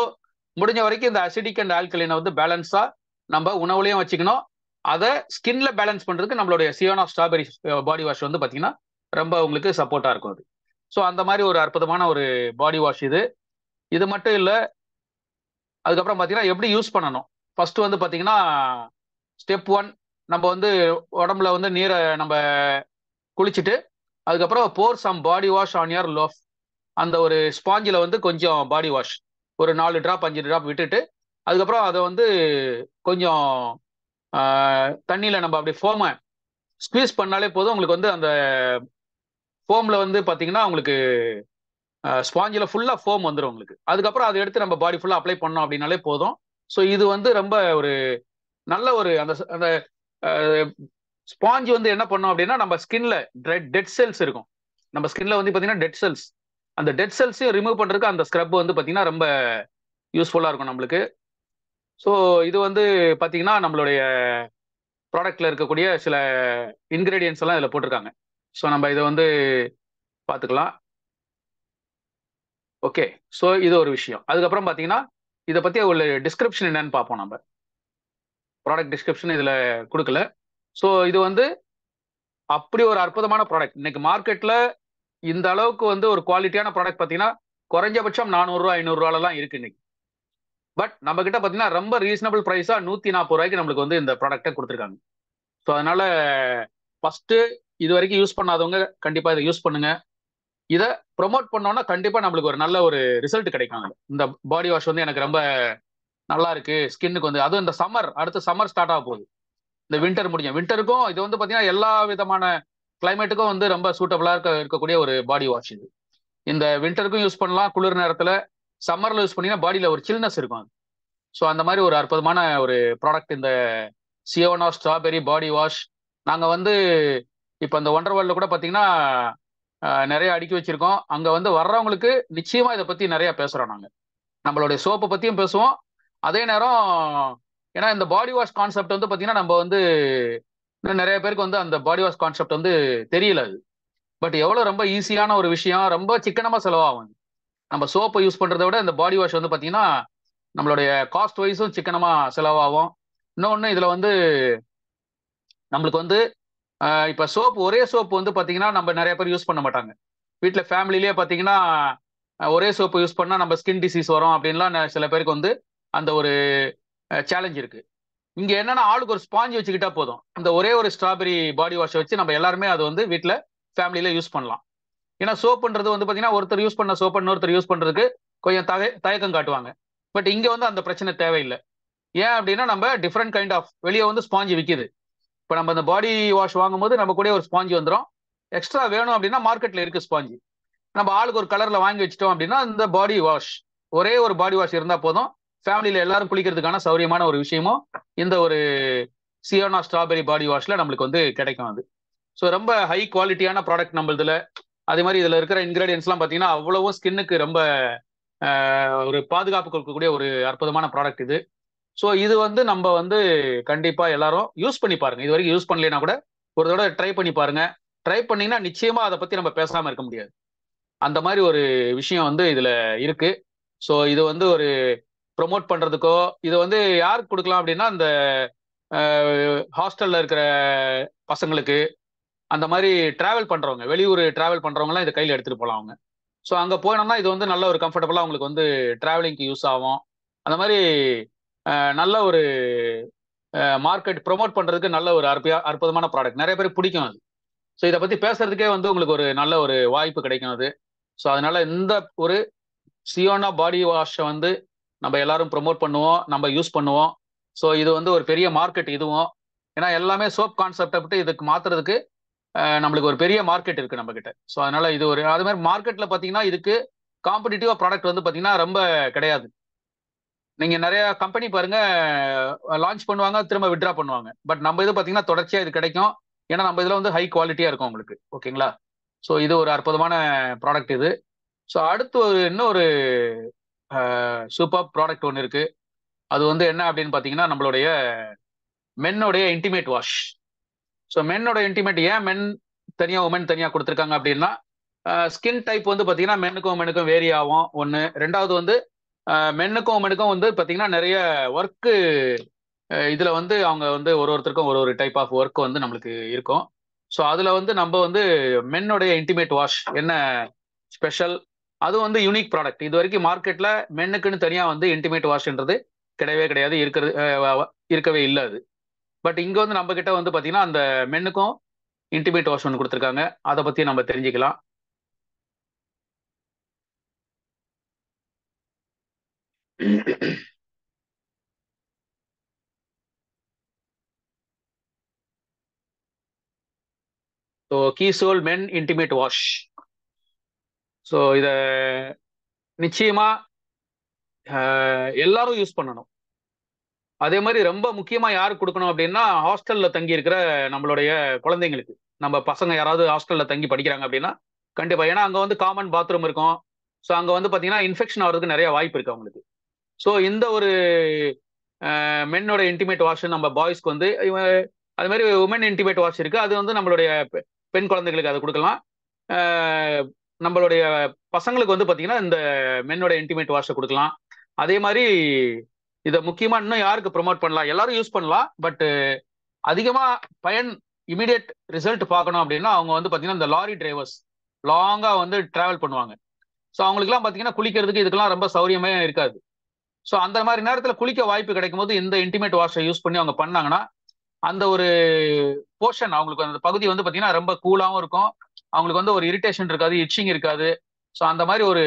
முடிஞ்ச வரைக்கும் இந்த அசிடிக் அண்ட் ஆல்கலைனை வந்து பேலன்ஸா நம்ம உணவுலையும் வச்சுக்கணும். அதை ஸ்கின்ல பேலன்ஸ் பண்றதுக்கு நம்மளுடைய சியோனா ஸ்ட்ராபெரி பாடி வாஷ் வந்து பார்த்தீங்கன்னா ரொம்ப உங்களுக்கு சப்போர்ட்டா இருக்கும் அது. ஸோ அந்த மாதிரி ஒரு அற்புதமான ஒரு பாடி வாஷ் இது. இது மட்டும் இல்ல, அதுக்கப்புறம் பார்த்தீங்கன்னா எப்படி யூஸ் பண்ணணும். ஃபர்ஸ்ட் வந்து பார்த்தீங்கன்னா ஸ்டெப் ஒன், நம்ம வந்து உடம்புல வந்து நீரை நம்ம குளிச்சுட்டு அதுக்கப்புறம் pour some body wash on your loofah. அந்த ஒரு ஸ்பாஞ்சில் வந்து கொஞ்சம் பாடி வாஷ் ஒரு 4 டிராப் 5 டிராப் விட்டுட்டு அதுக்கப்புறம் அதை வந்து கொஞ்சம் தண்ணியில நம்ம அப்படி ஃபோமை ஸ்குவீஸ் பண்ணாலே போதும். உங்களுக்கு வந்து அந்த ஃபோம்ல வந்து பாத்தீங்கன்னா உங்களுக்கு ஸ்பாஞ்சில் ஃபுல்லா ஃபோம் வந்துடும் உங்களுக்கு. அதுக்கப்புறம் அதை எடுத்து நம்ம பாடி ஃபுல்லா அப்ளை பண்ணோம் அப்படின்னாலே போதும். ஸோ இது வந்து ரொம்ப ஒரு நல்ல ஒரு அந்த அந்த ஸ்பாஞ்ச் வந்து என்ன பண்ணும் அப்படின்னா நம்ம ஸ்கின்ல டெட் செல்ஸ் இருக்கும். நம்ம ஸ்கின்ல வந்து பாத்தீங்கன்னா டெட் செல்ஸ், அந்த டெட் செல்ஸையும் ரிமூவ் பண்றதுக்கு அந்த ஸ்க்ரப் வந்து பாத்தீங்கன்னா ரொம்ப யூஸ்ஃபுல்லா இருக்கும் நம்மளுக்கு. ஸோ இது வந்து பாத்தீங்கன்னா நம்மளுடைய ப்ராடக்ட்ல இருக்கக்கூடிய சில இன்கிரீடியன்ஸ் எல்லாம் இதுல போட்டிருக்காங்க. ஸோ நம்ம இதை வந்து பார்த்துக்கலாம். ஓகே. ஸோ இது ஒரு விஷயம். அதுக்கப்புறம் பார்த்தீங்கன்னா இதை பத்தி உள்ள டிஸ்கிரிப்ஷன் என்னன்னு பார்ப்போம். நம்ம ப்ராடக்ட் டிஸ்கிரிப்ஷன் இதுல கொடுக்கல. ஸோ இது வந்து அப்படி ஒரு அற்புதமான ப்ராடக்ட். இன்னைக்கு மார்க்கெட்ல இந்த அளவுக்கு வந்து ஒரு குவாலிட்டியான ப்ராடக்ட் பார்த்தீங்கன்னா குறைஞ்சபட்சம் 400 500 இருக்கு இன்னைக்கு. பட் நம்ம கிட்ட பார்த்தீங்கன்னா ரொம்ப ரீசனபிள் பிரைஸா 140 நம்மளுக்கு வந்து இந்த ப்ராடக்ட்டை கொடுத்துருக்காங்க. ஸோ அதனால ஃபர்ஸ்ட் இது வரைக்கும் யூஸ் பண்ணாதவங்க கண்டிப்பா இதை யூஸ் பண்ணுங்க. இதை ப்ரொமோட் பண்ணோம்னா கண்டிப்பா நம்மளுக்கு ஒரு நல்ல ஒரு ரிசல்ட் கிடைக்கும். இந்த பாடி வாஷ் வந்து எனக்கு ரொம்ப நல்லா இருக்கு ஸ்கின்னுக்கு வந்து. அதுவும் இந்த சம்மர், அடுத்து சம்மர் ஸ்டார்ட் ஆக போகுது. இந்த வின்டர் முடிஞ்ச வின்டருக்கும் இது வந்து பாத்தீங்கன்னா எல்லா விதமான கிளைமேட்டுக்கும் வந்து ரொம்ப சூட்டபிளா இருக்கக்கூடிய ஒரு பாடி வாஷ் இது. இந்த வின்டருக்கும் யூஸ் பண்ணலாம் குளிர் நேரத்துல. சம்மர்ல யூஸ் பண்ணீங்கன்னா பாடியில ஒரு சில்னஸ் இருக்கும். ஸோ அந்த மாதிரி ஒரு அற்புதமான ஒரு ப்ராடக்ட் இந்த சியோனா ஸ்ட்ராபெரி பாடி வாஷ். நாங்க வந்து இப்ப இந்த ஒண்டர் வேர்ல்ட்ல கூட பாத்தீங்கன்னா நிறைய அடுக்கி வச்சிருக்கோம். அங்க வந்து வர்றவங்களுக்கு நிச்சயமா இதை பத்தி நிறைய பேசுறோம். நாங்க நம்மளுடைய சோப்பை பத்தியும் பேசுவோம். அதே நேரம் ஏன்னா இந்த பாடி வாஷ் கான்செப்ட் வந்து பாத்தீங்கன்னா நம்ம வந்து இன்னும் நிறைய பேருக்கு வந்து அந்த பாடி வாஷ் கான்செப்ட் வந்து தெரியல அது. பட் எவ்வளவு ரொம்ப ஈஸியான ஒரு விஷயம், ரொம்ப சிக்கனமா செலவாகும். நம்ம சோப்பை யூஸ் பண்றதை விட இந்த பாடி வாஷ் வந்து பாத்தீங்கன்னா நம்மளுடைய காஸ்ட் வைஸும் சிக்கனமா செலவாகும். இன்னொன்னு இதுல வந்து நம்மளுக்கு வந்து இப்போ சோப் ஒரே சோப்பு வந்து பார்த்தீங்கன்னா நம்ம நிறைய பேர் யூஸ் பண்ண மாட்டாங்க. வீட்டில் ஃபேமிலிலேயே பார்த்தீங்கன்னா ஒரே சோப்பு யூஸ் பண்ணால் நம்ம ஸ்கின் டிசீஸ் வரும் அப்படின்லாம் சில பேருக்கு வந்து அந்த ஒரு சேலஞ்ச் இருக்கு. இங்க என்னன்னா ஆளுக்கு ஒரு ஸ்பாஞ்ச் வச்சுக்கிட்டா போதும். இந்த ஒரே ஒரு ஸ்ட்ராபெரி பாடி வாஷ் வச்சு நம்ம எல்லாருமே அது வந்து வீட்டில் ஃபேமிலியில யூஸ் பண்ணலாம். ஏன்னா சோப்புன்றது வந்து பார்த்தீங்கன்னா ஒருத்தர் யூஸ் பண்ண சோப்பை இன்னொருத்தர் யூஸ் பண்றதுக்கு கொஞ்சம் தயக்கம் காட்டுவாங்க. பட் இங்க வந்து அந்த பிரச்சனை தேவையில்லை. ஏன் அப்படின்னா நம்ம டிஃப்ரெண்ட் கைண்ட் ஆஃப் வெளியே வந்து ஸ்பாஞ்ச் விற்கிது. இப்போ நம்ம இந்த பாடி வாஷ் வாங்கும்போது நம்ம கூட ஒரு ஸ்பாஞ்ச் வந்துடும். எக்ஸ்ட்ரா வேணும் அப்படின்னா மார்க்கெட்ல இருக்கு ஸ்பாஞ்ச். நம்ம ஆளுக்கு ஒரு கலர்ல வாங்கி வச்சிட்டோம் அப்படின்னா இந்த பாடி வாஷ் ஒரே ஒரு பாடி வாஷ் இருந்தா போதும். ஃபேமிலியில எல்லாரும் குளிக்கிறதுக்கான சௌரியமான ஒரு விஷயமும் இந்த ஒரு சியோனா ஸ்ட்ராபெரி பாடி வாஷ்ல நம்மளுக்கு வந்து கிடைக்கும் அது. ஸோ ரொம்ப ஹை குவாலிட்டியான ப்ராடக்ட் நம்ம இதுல. அதே மாதிரி இதுல இருக்கிற இன்கிரீடியன்ஸ்லாம் பார்த்தீங்கன்னா அவ்வளவும் ஸ்கின்னுக்கு ரொம்ப ஒரு பாதுகாப்பு கொடுக்கக்கூடிய ஒரு அற்புதமான ப்ராடக்ட் இது. ஸோ இது வந்து நம்ம வந்து கண்டிப்பா எல்லாரும் யூஸ் பண்ணி பாருங்க. இது வரைக்கும் யூஸ் பண்ணலைன்னா கூட ஒரு தடவை ட்ரை பண்ணி பாருங்க. ட்ரை பண்ணீங்கன்னா நிச்சயமா அதை பத்தி நம்ம பேசாம இருக்க முடியாது. அந்த மாதிரி ஒரு விஷயம் வந்து இதுல இருக்கு. ஸோ இது வந்து ஒரு ப்ரொமோட் பண்றதுக்கோ இது வந்து யாருக்கு கொடுக்கலாம் அப்படின்னா அந்த ஹாஸ்டல்ல இருக்கிற பசங்களுக்கு, அந்த மாதிரி டிராவல் பண்றவங்க, வெளியூர் டிராவல் பண்றவங்கலாம் இதை கையில் எடுத்துட்டு போலாம் அவங்க. ஸோ அங்க போனோம்னா இது வந்து நல்ல ஒரு கம்ஃபர்டபுளா உங்களுக்கு வந்து டிராவலிங்க்கு யூஸ் ஆகும். அந்த மாதிரி நல்ல ஒரு மார்க்கெட் ப்ரொமோட் பண்றதுக்கு நல்ல ஒரு அற்புதமான ப்ராடக்ட். நிறைய பேருக்கு பிடிக்கும் அது. ஸோ இதை பத்தி பேசுறதுக்கே வந்து உங்களுக்கு ஒரு நல்ல ஒரு வாய்ப்பு கிடைக்கும் அது. ஸோ அதனால இந்த ஒரு சியோனா பாடி வாஷை வந்து நம்ம எல்லாரும் ப்ரொமோட் பண்ணுவோம், நம்ம யூஸ் பண்ணுவோம். ஸோ இது வந்து ஒரு பெரிய மார்க்கெட் இதுவும். ஏன்னா எல்லாமே சோப் கான்செப்டை விட்டு இதுக்கு மாத்துறதுக்கு நம்மளுக்கு ஒரு பெரிய மார்க்கெட் இருக்கு நம்ம கிட்ட. ஸோ அதனால இது ஒரு அது மாதிரி மார்க்கெட்ல பாத்தீங்கன்னா இதுக்கு காம்படிட்டிவா ப்ராடக்ட் வந்து பாத்தீங்கன்னா ரொம்ப கிடையாது. நீங்க நிறைய கம்பெனி பாருங்க லான்ச் பண்ணுவாங்க, திரும்ப வித்ட்ரா பண்ணுவாங்க. பட் நம்ம இது பாத்தீங்கன்னா தொடர்ச்சியா இது கிடைக்கும். ஏன்னா நம்ம இதுல வந்து ஹை குவாலிட்டியா இருக்கும் உங்களுக்கு. ஓகேங்களா? ஸோ இது ஒரு அற்புதமான ப்ராடக்ட் இது. ஸோ அடுத்து இன்னொரு சூப்பர் ப்ராடக்ட் ஒன்று இருக்கு. அது வந்து என்ன அப்படின்னு பாத்தீங்கன்னா நம்மளுடைய மென்னோடைய இன்டிமேட் வாஷ். ஸோ மென்னோட இன்டிமேட் ஏன் மென் தனியா உமன் தனியா கொடுத்துருக்காங்க அப்படின்னா ஸ்கின் டைப் வந்து பாத்தீங்கன்னா மென்னுக்கும் உமனுக்கும் வேரி ஆகும் ஒன்று. ரெண்டாவது வந்து மென்னுக்கும் உமனுக்கும் வந்து பாத்தீங்கன்னா நிறைய ஒர்க்கு இதுல வந்து அவங்க வந்து ஒருத்தருக்கும் ஒரு டைப் ஆஃப் ஒர்க் வந்து நம்மளுக்கு இருக்கும். ஸோ அதுல வந்து நம்ம வந்து மென்னுடைய இன்டிமேட் வாஷ் என்ன ஸ்பெஷல், அது வந்து யூனிக் ப்ராடக்ட். இது வரைக்கும் மார்க்கெட்ல மென்னுக்குன்னு தனியா வந்து இன்டிமேட் வாஷ்ன்றது கிடையவே கிடையாது, இருக்கிறது இருக்கவே இல்லை அது. பட் இங்க வந்து நம்ம கிட்ட வந்து பாத்தீங்கன்னா அந்த மென்னுக்கும் இன்டிமேட் வாஷ் ஒன்று கொடுத்துருக்காங்க. அதை பத்தி நம்ம தெரிஞ்சுக்கலாம். ஸோ கீசோல் மென் இன்டிமேட் வாஷ். ஸோ இத நிச்சயமா எல்லாரும் யூஸ் பண்ணணும். அதே மாதிரி ரொம்ப முக்கியமா யாருக்கு கொடுக்கணும் அப்படின்னா ஹாஸ்டல்ல தங்கி இருக்கிற நம்மளுடைய குழந்தைங்களுக்கு. நம்ம பசங்க யாராவது ஹாஸ்டல்ல தங்கி படிக்கிறாங்க அப்படின்னா கண்டிப்பா. ஏன்னா அங்க வந்து காமன் பாத்ரூம் இருக்கும். ஸோ அங்க வந்து பாத்தீங்கன்னா இன்ஃபெக்ஷன் ஆகிறதுக்கு நிறைய வாய்ப்பு இருக்கு அவங்களுக்கு. ஸோ இந்த ஒரு மென்னோட இன்டிமேட் வாஷ் நம்ம பாய்ஸ்க்கு வந்து அது மாதிரி உமன் இன்டிமேட் வாஷ் இருக்கு. அது வந்து நம்மளுடைய பெண் குழந்தைகளுக்கு அதை கொடுக்கலாம். நம்மளுடைய பசங்களுக்கு வந்து பாத்தீங்கன்னா இந்த மென்னோட இன்டிமேட் வாஷை கொடுக்கலாம். அதே மாதிரி இதை முக்கியமா இன்னும் யாருக்கு ப்ரொமோட் பண்ணலாம், எல்லாரும் யூஸ் பண்ணலாம். பட் அதிகமா பயன் இமீடியட் ரிசல்ட் பார்க்கணும் அப்படின்னா அவங்க வந்து பாத்தீங்கன்னா இந்த லாரி டிரைவர்ஸ் லாங்கா வந்து டிராவல் பண்ணுவாங்க. ஸோ அவங்களுக்குலாம் பாத்தீங்கன்னா குளிக்கிறதுக்கு இதுக்கெல்லாம் ரொம்ப சௌரியமே இருக்காது. ஸோ அந்த மாதிரி நேரத்தில் குளிக்க வாய்ப்பு கிடைக்கும் போது இந்த இன்டிமேட் வாஷை யூஸ் பண்ணி அவங்க பண்ணாங்கன்னா அந்த ஒரு போர்ஷன் அவங்களுக்கு அந்த பகுதி வந்து பாத்தீங்கன்னா ரொம்ப கூலாவும் இருக்கும். அவங்களுக்கு வந்து ஒரு இரிட்டேஷன் இருக்காது, இச்சிங் இருக்காது. ஸோ அந்த மாதிரி ஒரு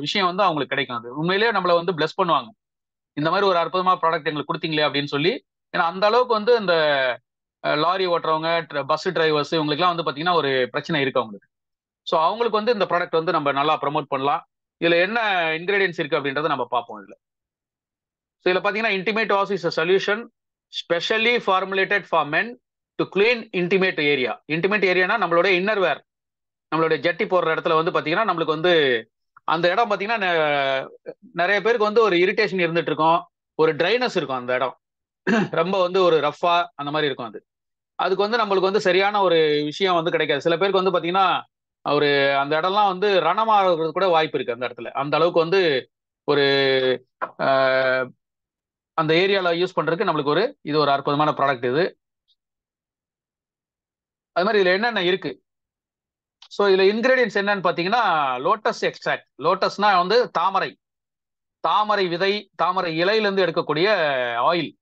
விஷயம் வந்து அவங்களுக்கு கிடைக்கும். அது உண்மையிலேயே நம்மளை வந்து பிளஸ் பண்ணுவாங்க. இந்த மாதிரி ஒரு அற்புதமான ப்ராடக்ட் எங்களுக்கு கொடுத்தீங்களே அப்படின்னு சொல்லி. ஏன்னா அந்த அளவுக்கு வந்து இந்த லாரி ஓட்டுறவங்க, பஸ் டிரைவர்ஸ் இவங்களுக்குலாம் வந்து பாத்தீங்கன்னா ஒரு பிரச்சனை இருக்கு அவங்களுக்கு. ஸோ அவங்களுக்கு வந்து இந்த ப்ராடக்ட் வந்து நம்ம நல்லா ப்ரமோட் பண்ணலாம். இதுல என்ன இன்கிரீடியன்ஸ் இருக்கு அப்படின்றத நம்ம பார்ப்போம் இதுல. ஸோ இதுல பாத்தீங்கன்னா intimate wash is a solution specially formulated for men to clean intimate area. Intimate ஏரியானா நம்மளோட இன்னர் வேர், நம்மளுடைய ஜட்டி போடுற இடத்துல வந்து பாத்தீங்கன்னா நம்மளுக்கு வந்து அந்த இடம் பாத்தீங்கன்னா நிறைய பேருக்கு வந்து ஒரு இரிட்டேஷன் இருந்துட்டு இருக்கும், ஒரு ட்ரைனஸ் இருக்கும் அந்த இடம். ரொம்ப வந்து ஒரு ரஃபா அந்த மாதிரி இருக்கும் அது. அதுக்கு வந்து நம்மளுக்கு வந்து சரியான ஒரு விஷயம் வந்து கிடைக்காது. சில பேருக்கு வந்து பாத்தீங்கன்னா ஒரு அந்த இடம்லாம் வந்து ரணமாகிறது கூட வாய்ப்பு இருக்கு அந்த இடத்துல. அந்த அளவுக்கு வந்து ஒரு அந்த ஏரியால யூஸ் பண்றதுக்கு நம்மளுக்கு இது ஒரு அற்புதமான ப்ராடக்ட் இது. அது மாதிரி இதுல என்னென்ன இருக்கு? ஸோ இதுல இன்கிரீடியன்ஸ் என்னன்னு பாத்தீங்கன்னா, லோட்டஸ் எக்ஸ்ட்ராக்ட். லோட்டஸ்னா வந்து தாமரை, தாமரை விதை, தாமரை இலையில இருந்து எடுக்கக்கூடிய ஆயில்.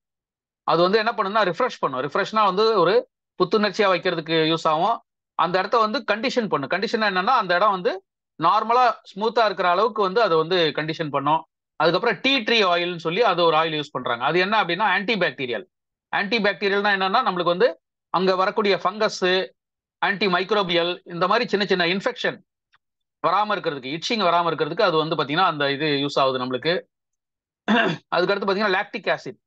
அது வந்து என்ன பண்ணுன்னா ரிஃப்ரெஷ் பண்ணும். ரிஃப்ரெஷ்னா வந்து ஒரு புத்துணர்ச்சியா வைக்கிறதுக்கு யூஸ் ஆகும். அந்த இடத்த வந்து கண்டிஷன் பண்ணும். கண்டிஷன் என்னன்னா அந்த இடம் வந்து நார்மலா ஸ்மூத்தா இருக்கிற அளவுக்கு வந்து அது வந்து கண்டிஷன் பண்ணும். அதுக்கப்புறம் டீ ட்ரீ ஆயில்னு சொல்லி அது ஒரு ஆயில் யூஸ் பண்றாங்க. அது என்ன அப்படின்னா ஆன்டி பாக்டீரியல். ஆன்டி பாக்டீரியல்னா என்னன்னா நம்மளுக்கு வந்து அங்க வரக்கூடிய ஃபங்கஸ், ஆன்டி மைக்ரோபியல், இந்த மாதிரி சின்ன சின்ன இன்ஃபெக்ஷன் வராம இருக்கிறதுக்கு, இச்சிங் வராம இருக்கிறதுக்கு அது வந்து பாத்தீங்கன்னா அந்த இது யூஸ் ஆகுது நம்மளுக்கு. அதுக்கடுத்து பாத்தீங்கன்னா லாக்டிக் ஆசிட்.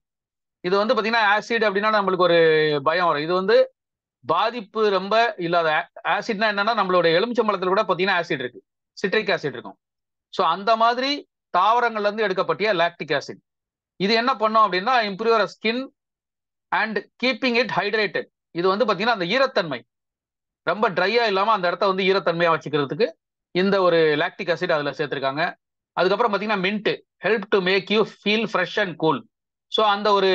இது வந்து பாத்தீங்கன்னா ஆசிட் அப்படின்னா நம்மளுக்கு ஒரு பயம் வரும். இது வந்து பாதிப்பு ரொம்ப இல்லாத ஆசிட்னா என்னன்னா நம்மளோட எலுமிச்சம்பழத்துல கூட பாத்தீங்கன்னா ஆசிட் இருக்கு, சிட்ரிக் ஆசிட் இருக்கும். ஸோ அந்த மாதிரி தாவரங்கள்ல இருந்து எடுக்கப்பட்டிய லாக்டிக் ஆசிட். இது என்ன பண்ணும் அப்படின்னா improve skin and keeping it hydrated. இது வந்து பாத்தீங்கன்னா அந்த ஈரத்தன்மை ரொம்ப ட்ரையா இல்லாம அந்த இடத்த வந்து ஈரத்தன்மையா வச்சுக்கிறதுக்கு இந்த ஒரு லாக்டிக் ஆசிட் அதுல சேர்த்திருக்காங்க. அதுக்கப்புறம் பாத்தீங்கன்னா mint, help to make you feel fresh and cool. So அந்த ஒரு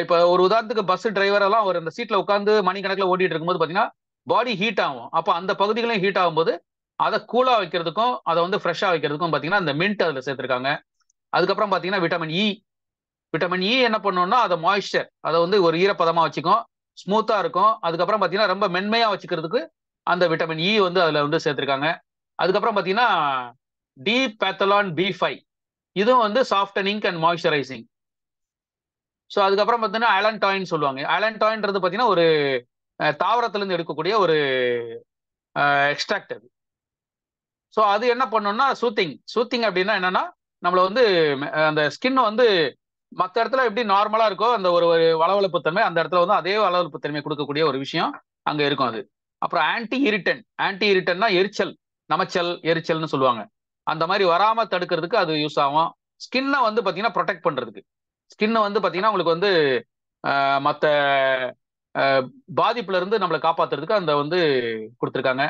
இப்போ ஒரு உதாரணத்துக்கு பஸ் டிரைவர் எல்லாம் ஒரு அந்த சீட்ல உட்காந்து மணிக்கணக்கில் ஓட்டிட்டு இருக்கும்போது பாத்தீங்கன்னா பாடி ஹீட் ஆகும். அப்போ அந்த பகுதிகளையும் ஹீட் ஆகும்போது அதை கூலா வைக்கிறதுக்கும் அதை வந்து ஃப்ரெஷ்ஷா வைக்கிறதுக்கும் பாத்தீங்கன்னா அந்த மின்ட் அதுல சேர்த்திருக்காங்க. அதுக்கப்புறம் பாத்தீங்கன்னா விட்டமின் இ. விட்டமின் இ என்ன பண்ணும்னா அதை மாய்ஸ்சர், அதை வந்து ஒரு ஈரப்பதமா வச்சுக்கும், ஸ்மூத்தா இருக்கும். அதுக்கப்புறம் பாத்தீங்கன்னா ரொம்ப மென்மையா வச்சுக்கிறதுக்கு அந்த விட்டமின் இ வந்து அதுல வந்து சேர்த்திருக்காங்க. அதுக்கப்புறம் பாத்தீங்கன்னா டி பேத்தலான் பி5. இதுவும் வந்து சாஃப்டனிங் அண்ட் மாய்ஸ்சரைசிங். ஸோ அதுக்கப்புறம் பார்த்தீங்கன்னா ஆலன்டாயின் சொல்லுவாங்க. ஆலன்டாயின்றது பார்த்தீங்கன்னா ஒரு தாவரத்திலிருந்து எடுக்கக்கூடிய ஒரு எக்ஸ்ட்ராக்ட் அது. ஸோ அது என்ன பண்ணும்னா சூத்திங். சூத்திங் அப்படின்னா என்னன்னா நம்மள வந்து அந்த ஸ்கின் வந்து மற்ற இடத்துல எப்படி நார்மலா இருக்கோ அந்த ஒரு ஒரு வளவளப்பு தன்மை அந்த இடத்துல வந்து அதே வளவளப்பு தன்மை கொடுக்கக்கூடிய ஒரு விஷயம் அங்க இருக்கும் அது. அப்புறம் ஆன்டி இரிட்டன். ஆன்டி இரிட்டன்னா எரிச்சல், நமச்சல், எரிச்சல்னு சொல்லுவாங்க. அந்த மாதிரி வராம தடுக்கிறதுக்கு அது யூஸ் ஆகும். ஸ்கின்னை வந்து பார்த்தீங்கன்னா ப்ரொடெக்ட் பண்றதுக்கு. ஸ்கின் வந்து பார்த்தீங்கன்னா உங்களுக்கு வந்து மற்ற பாதிப்புல இருந்து நம்மளை காப்பாத்துறதுக்கு அந்த வந்து கொடுத்துருக்காங்க.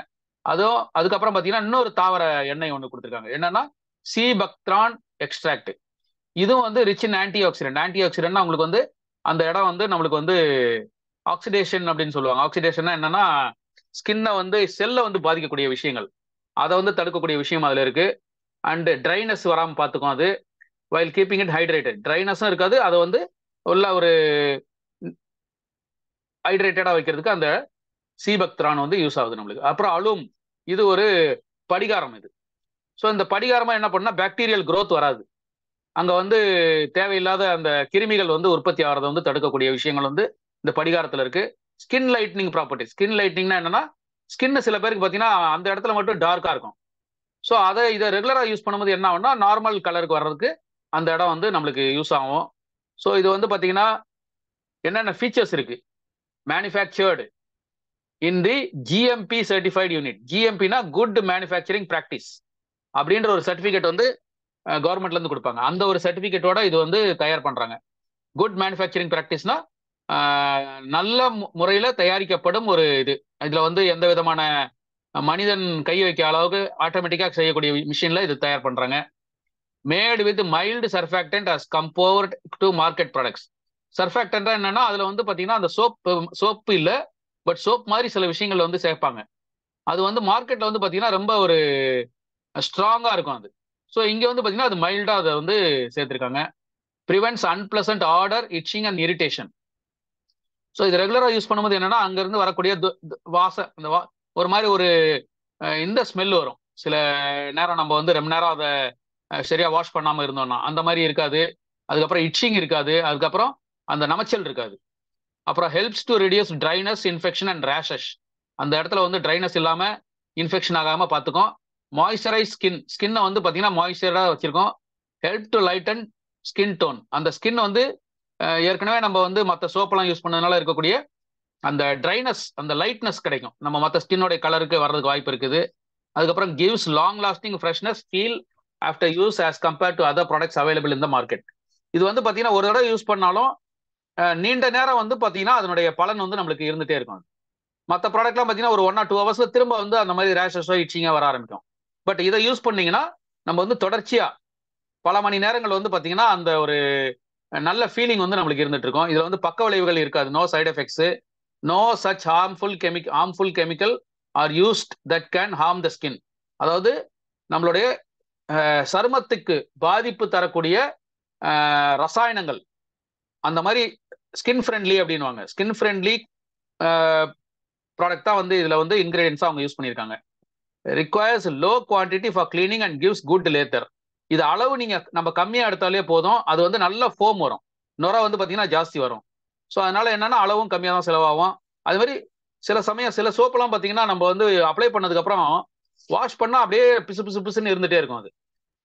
அதுவும் அதுக்கப்புறம் பார்த்தீங்கன்னா இன்னொரு தாவர எண்ணெய் ஒன்று கொடுத்துருக்காங்க. என்னன்னா சி பக்த்ரான் எக்ஸ்ட்ராக்ட். இதுவும் வந்து ரிச் இன் ஆன்டி ஆக்சிடென்ட். ஆன்டி ஆக்சிடென்ட்னா உங்களுக்கு வந்து அந்த இடம் வந்து நம்மளுக்கு வந்து ஆக்சிடேஷன் அப்படின்னு சொல்லுவாங்க. ஆக்சிடேஷன்னா என்னன்னா ஸ்கின்னை வந்து செல்லை வந்து பாதிக்கக்கூடிய விஷயங்கள் அதை வந்து தடுக்கக்கூடிய விஷயம் அதுல இருக்கு. அண்ட் ட்ரைனஸ் வராமல் பார்த்துக்கும் அது. While keeping it hydrated. ட்ரைனஸும் இருக்காது, அதை வந்து உள்ள ஒரு ஹைட்ரேட்டடா வைக்கிறதுக்கு அந்த சீபக்திரான் வந்து யூஸ் ஆகுது நம்மளுக்கு. அப்புறம் அலும். இது ஒரு படிகாரம் இது. ஸோ இந்த படிகாரமா என்ன பண்ணா பாக்டீரியல் growth வராது. அங்க வந்து தேவையில்லாத அந்த கிருமிகள் வந்து உற்பத்தி ஆகிறத வந்து தடுக்கக்கூடிய விஷயங்கள் வந்து இந்த படிகாரத்துல இருக்கு. Skin lightning property. ஸ்கின் லைட்னிங்னா என்னன்னா ஸ்கின் சில பேருக்கு பார்த்தீங்கன்னா அந்த இடத்துல மட்டும் டார்க்கா இருக்கும். ஸோ இதை ரெகுலரா யூஸ் பண்ணும்போது என்ன ஆகும்னா நார்மல் கலருக்கு வர்றதுக்கு அந்த இடம் வந்து நம்மளுக்கு யூஸ் ஆகும். ஸோ இது வந்து பார்த்தீங்கன்னா என்னென்ன ஃபீச்சர்ஸ் இருக்கு? Manufactured in the GMP certified unit. ஜிஎம்பினா குட் மேனுஃபேக்சரிங் பிராக்டிஸ் அப்படின்ற ஒரு சர்டிஃபிகேட் வந்து கவர்மெண்ட்ல இருந்து கொடுப்பாங்க. அந்த ஒரு சர்டிஃபிகேட்டோட இது வந்து தயார் பண்றாங்க. குட் மேனுஃபேக்சரிங் பிராக்டிஸ்னா நல்ல முறையில தயாரிக்கப்படும் ஒரு இது. இதுல வந்து எந்த விதமான மனிதன் கை வைக்க அளவுக்கு ஆட்டோமேட்டிக்கா செய்யக்கூடிய மிஷின்ல இது தயார் பண்றாங்க. Made with mild surfactant as compared to market products. Surfactant என்னன்னா அதுல வந்து பாத்தீங்கன்னா அந்த சோப்பு இல்ல, பட் சோப் மாதிரி சில விஷயங்கள் வந்து சேர்ப்பாங்க. அது வந்து மார்க்கெட்ல வந்து பாத்தீங்கன்னா ரொம்ப ஒரு ஸ்ட்ராங்கா இருக்கும் அது. ஸோ இங்க வந்து பாத்தீங்கன்னா அது மைல்டா அதை வந்து சேர்த்திருக்காங்க. Prevents unpleasant odour, itching and irritation. So இது ரெகுலரா யூஸ் பண்ணும்போது என்னன்னா அங்க இருந்து வரக்கூடிய வாசம் இந்த ஒரு மாதிரி ஒரு இந்த ஸ்மெல் வரும். சில நேரம் நம்ம வந்து ரொம்ப நேரம் அதை சரியா வாஷ் பண்ணாம இருந்தோம்னா அந்த மாதிரி இருக்காது. அதுக்கப்புறம் இச்சிங் இருக்காது. அதுக்கப்புறம் அந்த நமைச்சல் இருக்காது. அப்புறம் helps to reduce dryness, infection and rashes. அந்த இடத்துல வந்து ட்ரைனஸ் இல்லாம இன்ஃபெக்ஷன் ஆகாம பார்த்துக்கும். Moisturise skin. ஸ்கின்னை வந்து பார்த்தீங்கன்னா மாய்ஸ்சரா வச்சிருக்கோம். Help to lighten skin tone. அந்த ஸ்கின் வந்து ஏற்கனவே நம்ம வந்து மற்ற சோப்பெல்லாம் யூஸ் பண்ணதுனால இருக்கக்கூடிய அந்த ட்ரைனஸ், அந்த லைட்னஸ் கிடைக்கும். நம்ம மற்ற ஸ்கின்னோட கலருக்கு வர்றதுக்கு வாய்ப்பு இருக்குது. அதுக்கப்புறம் gives long lasting freshness feel after use as compared to other products available in the market. இது வந்து பார்த்தீங்கன்னா ஒரு தடவை யூஸ் பண்ணாலும் நீண்ட நேரம் வந்து பார்த்தீங்கன்னா அதனுடைய பலன் வந்து நம்மளுக்கு இருந்துட்டே இருக்கும். மற்ற ப்ராடக்ட்லாம் பார்த்தீங்கன்னா ஒரு 1 or 2 ஹவர்ஸ்ல திரும்ப வந்து அந்த மாதிரி ரேஷஸோ இச்சிங்கா வர ஆரம்பிக்கும். பட் இதை யூஸ் பண்ணீங்கன்னா நம்ம வந்து தொடர்ச்சியா பல மணி நேரங்கள் வந்து பார்த்தீங்கன்னா அந்த ஒரு நல்ல ஃபீலிங் வந்து நம்மளுக்கு இருந்துட்டு இருக்கும். இதுல வந்து பக்க விளைவுகள் இருக்காது. No side effects, no such harmful chemical are used that can harm the skin. அதாவது நம்மளுடைய சருமத்துக்கு பாதிப்பு தரக்கூடிய ரசாயனங்கள், அந்த மாதிரி ஸ்கின் ஃப்ரெண்ட்லி அப்படின்வாங்க. ஸ்கின் ஃப்ரெண்ட்லி ப்ராடக்ட் தான் வந்து இதுல வந்து இன்கிரீடியன்ஸா அவங்க யூஸ் பண்ணியிருக்காங்க. Requires low quantity for cleaning and gives good lather. இது அளவு நீங்க நம்ம கம்மியா எடுத்தாலே போதும், அது வந்து நல்ல ஃபோம் வரும். நுரை வந்து பாத்தீங்கன்னா ஜாஸ்தி வரும். ஸோ அதனால என்னன்னா அளவும் கம்மியாக தான் செலவாகும். அது மாதிரி சில சமயம் சில சோப்பெல்லாம் பாத்தீங்கன்னா நம்ம வந்து அப்ளை பண்ணதுக்கு அப்புறம் வாஷ் பண்ணா அப்படியே பிசு பிசு பிசுன்னு இருந்துட்டே இருக்கும் அது.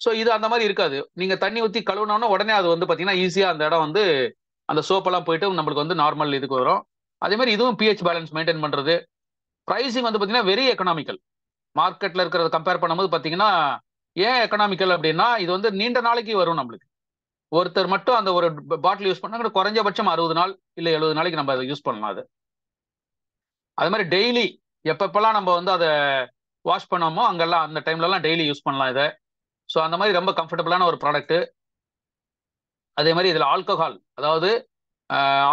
ஸோ இது அந்த மாதிரி இருக்காது. நீங்க தண்ணி ஊற்றி கழுவுனோன்னா உடனே அது வந்து பாத்தீங்கன்னா ஈஸியா அந்த இடம் வந்து அந்த சோப்பெல்லாம் போயிட்டு நம்மளுக்கு வந்து நார்மல் இதுக்கு வரும். அதே மாதிரி இதுவும் பிஹெச் பேலன்ஸ் மெயின்டைன் பண்றது. பிரைசிங் வந்து பாத்தீங்கன்னா வெரி எக்கனாமிக்கல். மார்க்கெட்ல இருக்கிறத கம்பேர் பண்ணும்போது பாத்தீங்கன்னா ஏன் எக்கனாமிக்கல் அப்படின்னா இது வந்து நீண்ட நாளைக்கு வரும் நம்மளுக்கு. ஒருத்தர் மட்டும் அந்த ஒரு பாட்டில் யூஸ் பண்ணா குறைஞ்சபட்சம் 60 நாள் இல்ல 70 நாளைக்கு நம்ம அதை யூஸ் பண்ணலாம். அது மாதிரி டெய்லி எப்பப்பெல்லாம் நம்ம வந்து அதை வாஷ் பண்ணோமோ அங்கெல்லாம் அந்த டைம்லலாம் டெய்லி யூஸ் பண்ணலாம் இதை. ஸோ அந்த மாதிரி ரொம்ப கம்ஃபர்டபுளான ஒரு ப்ராடக்ட். அதே மாதிரி இதில் ஆல்கஹால், அதாவது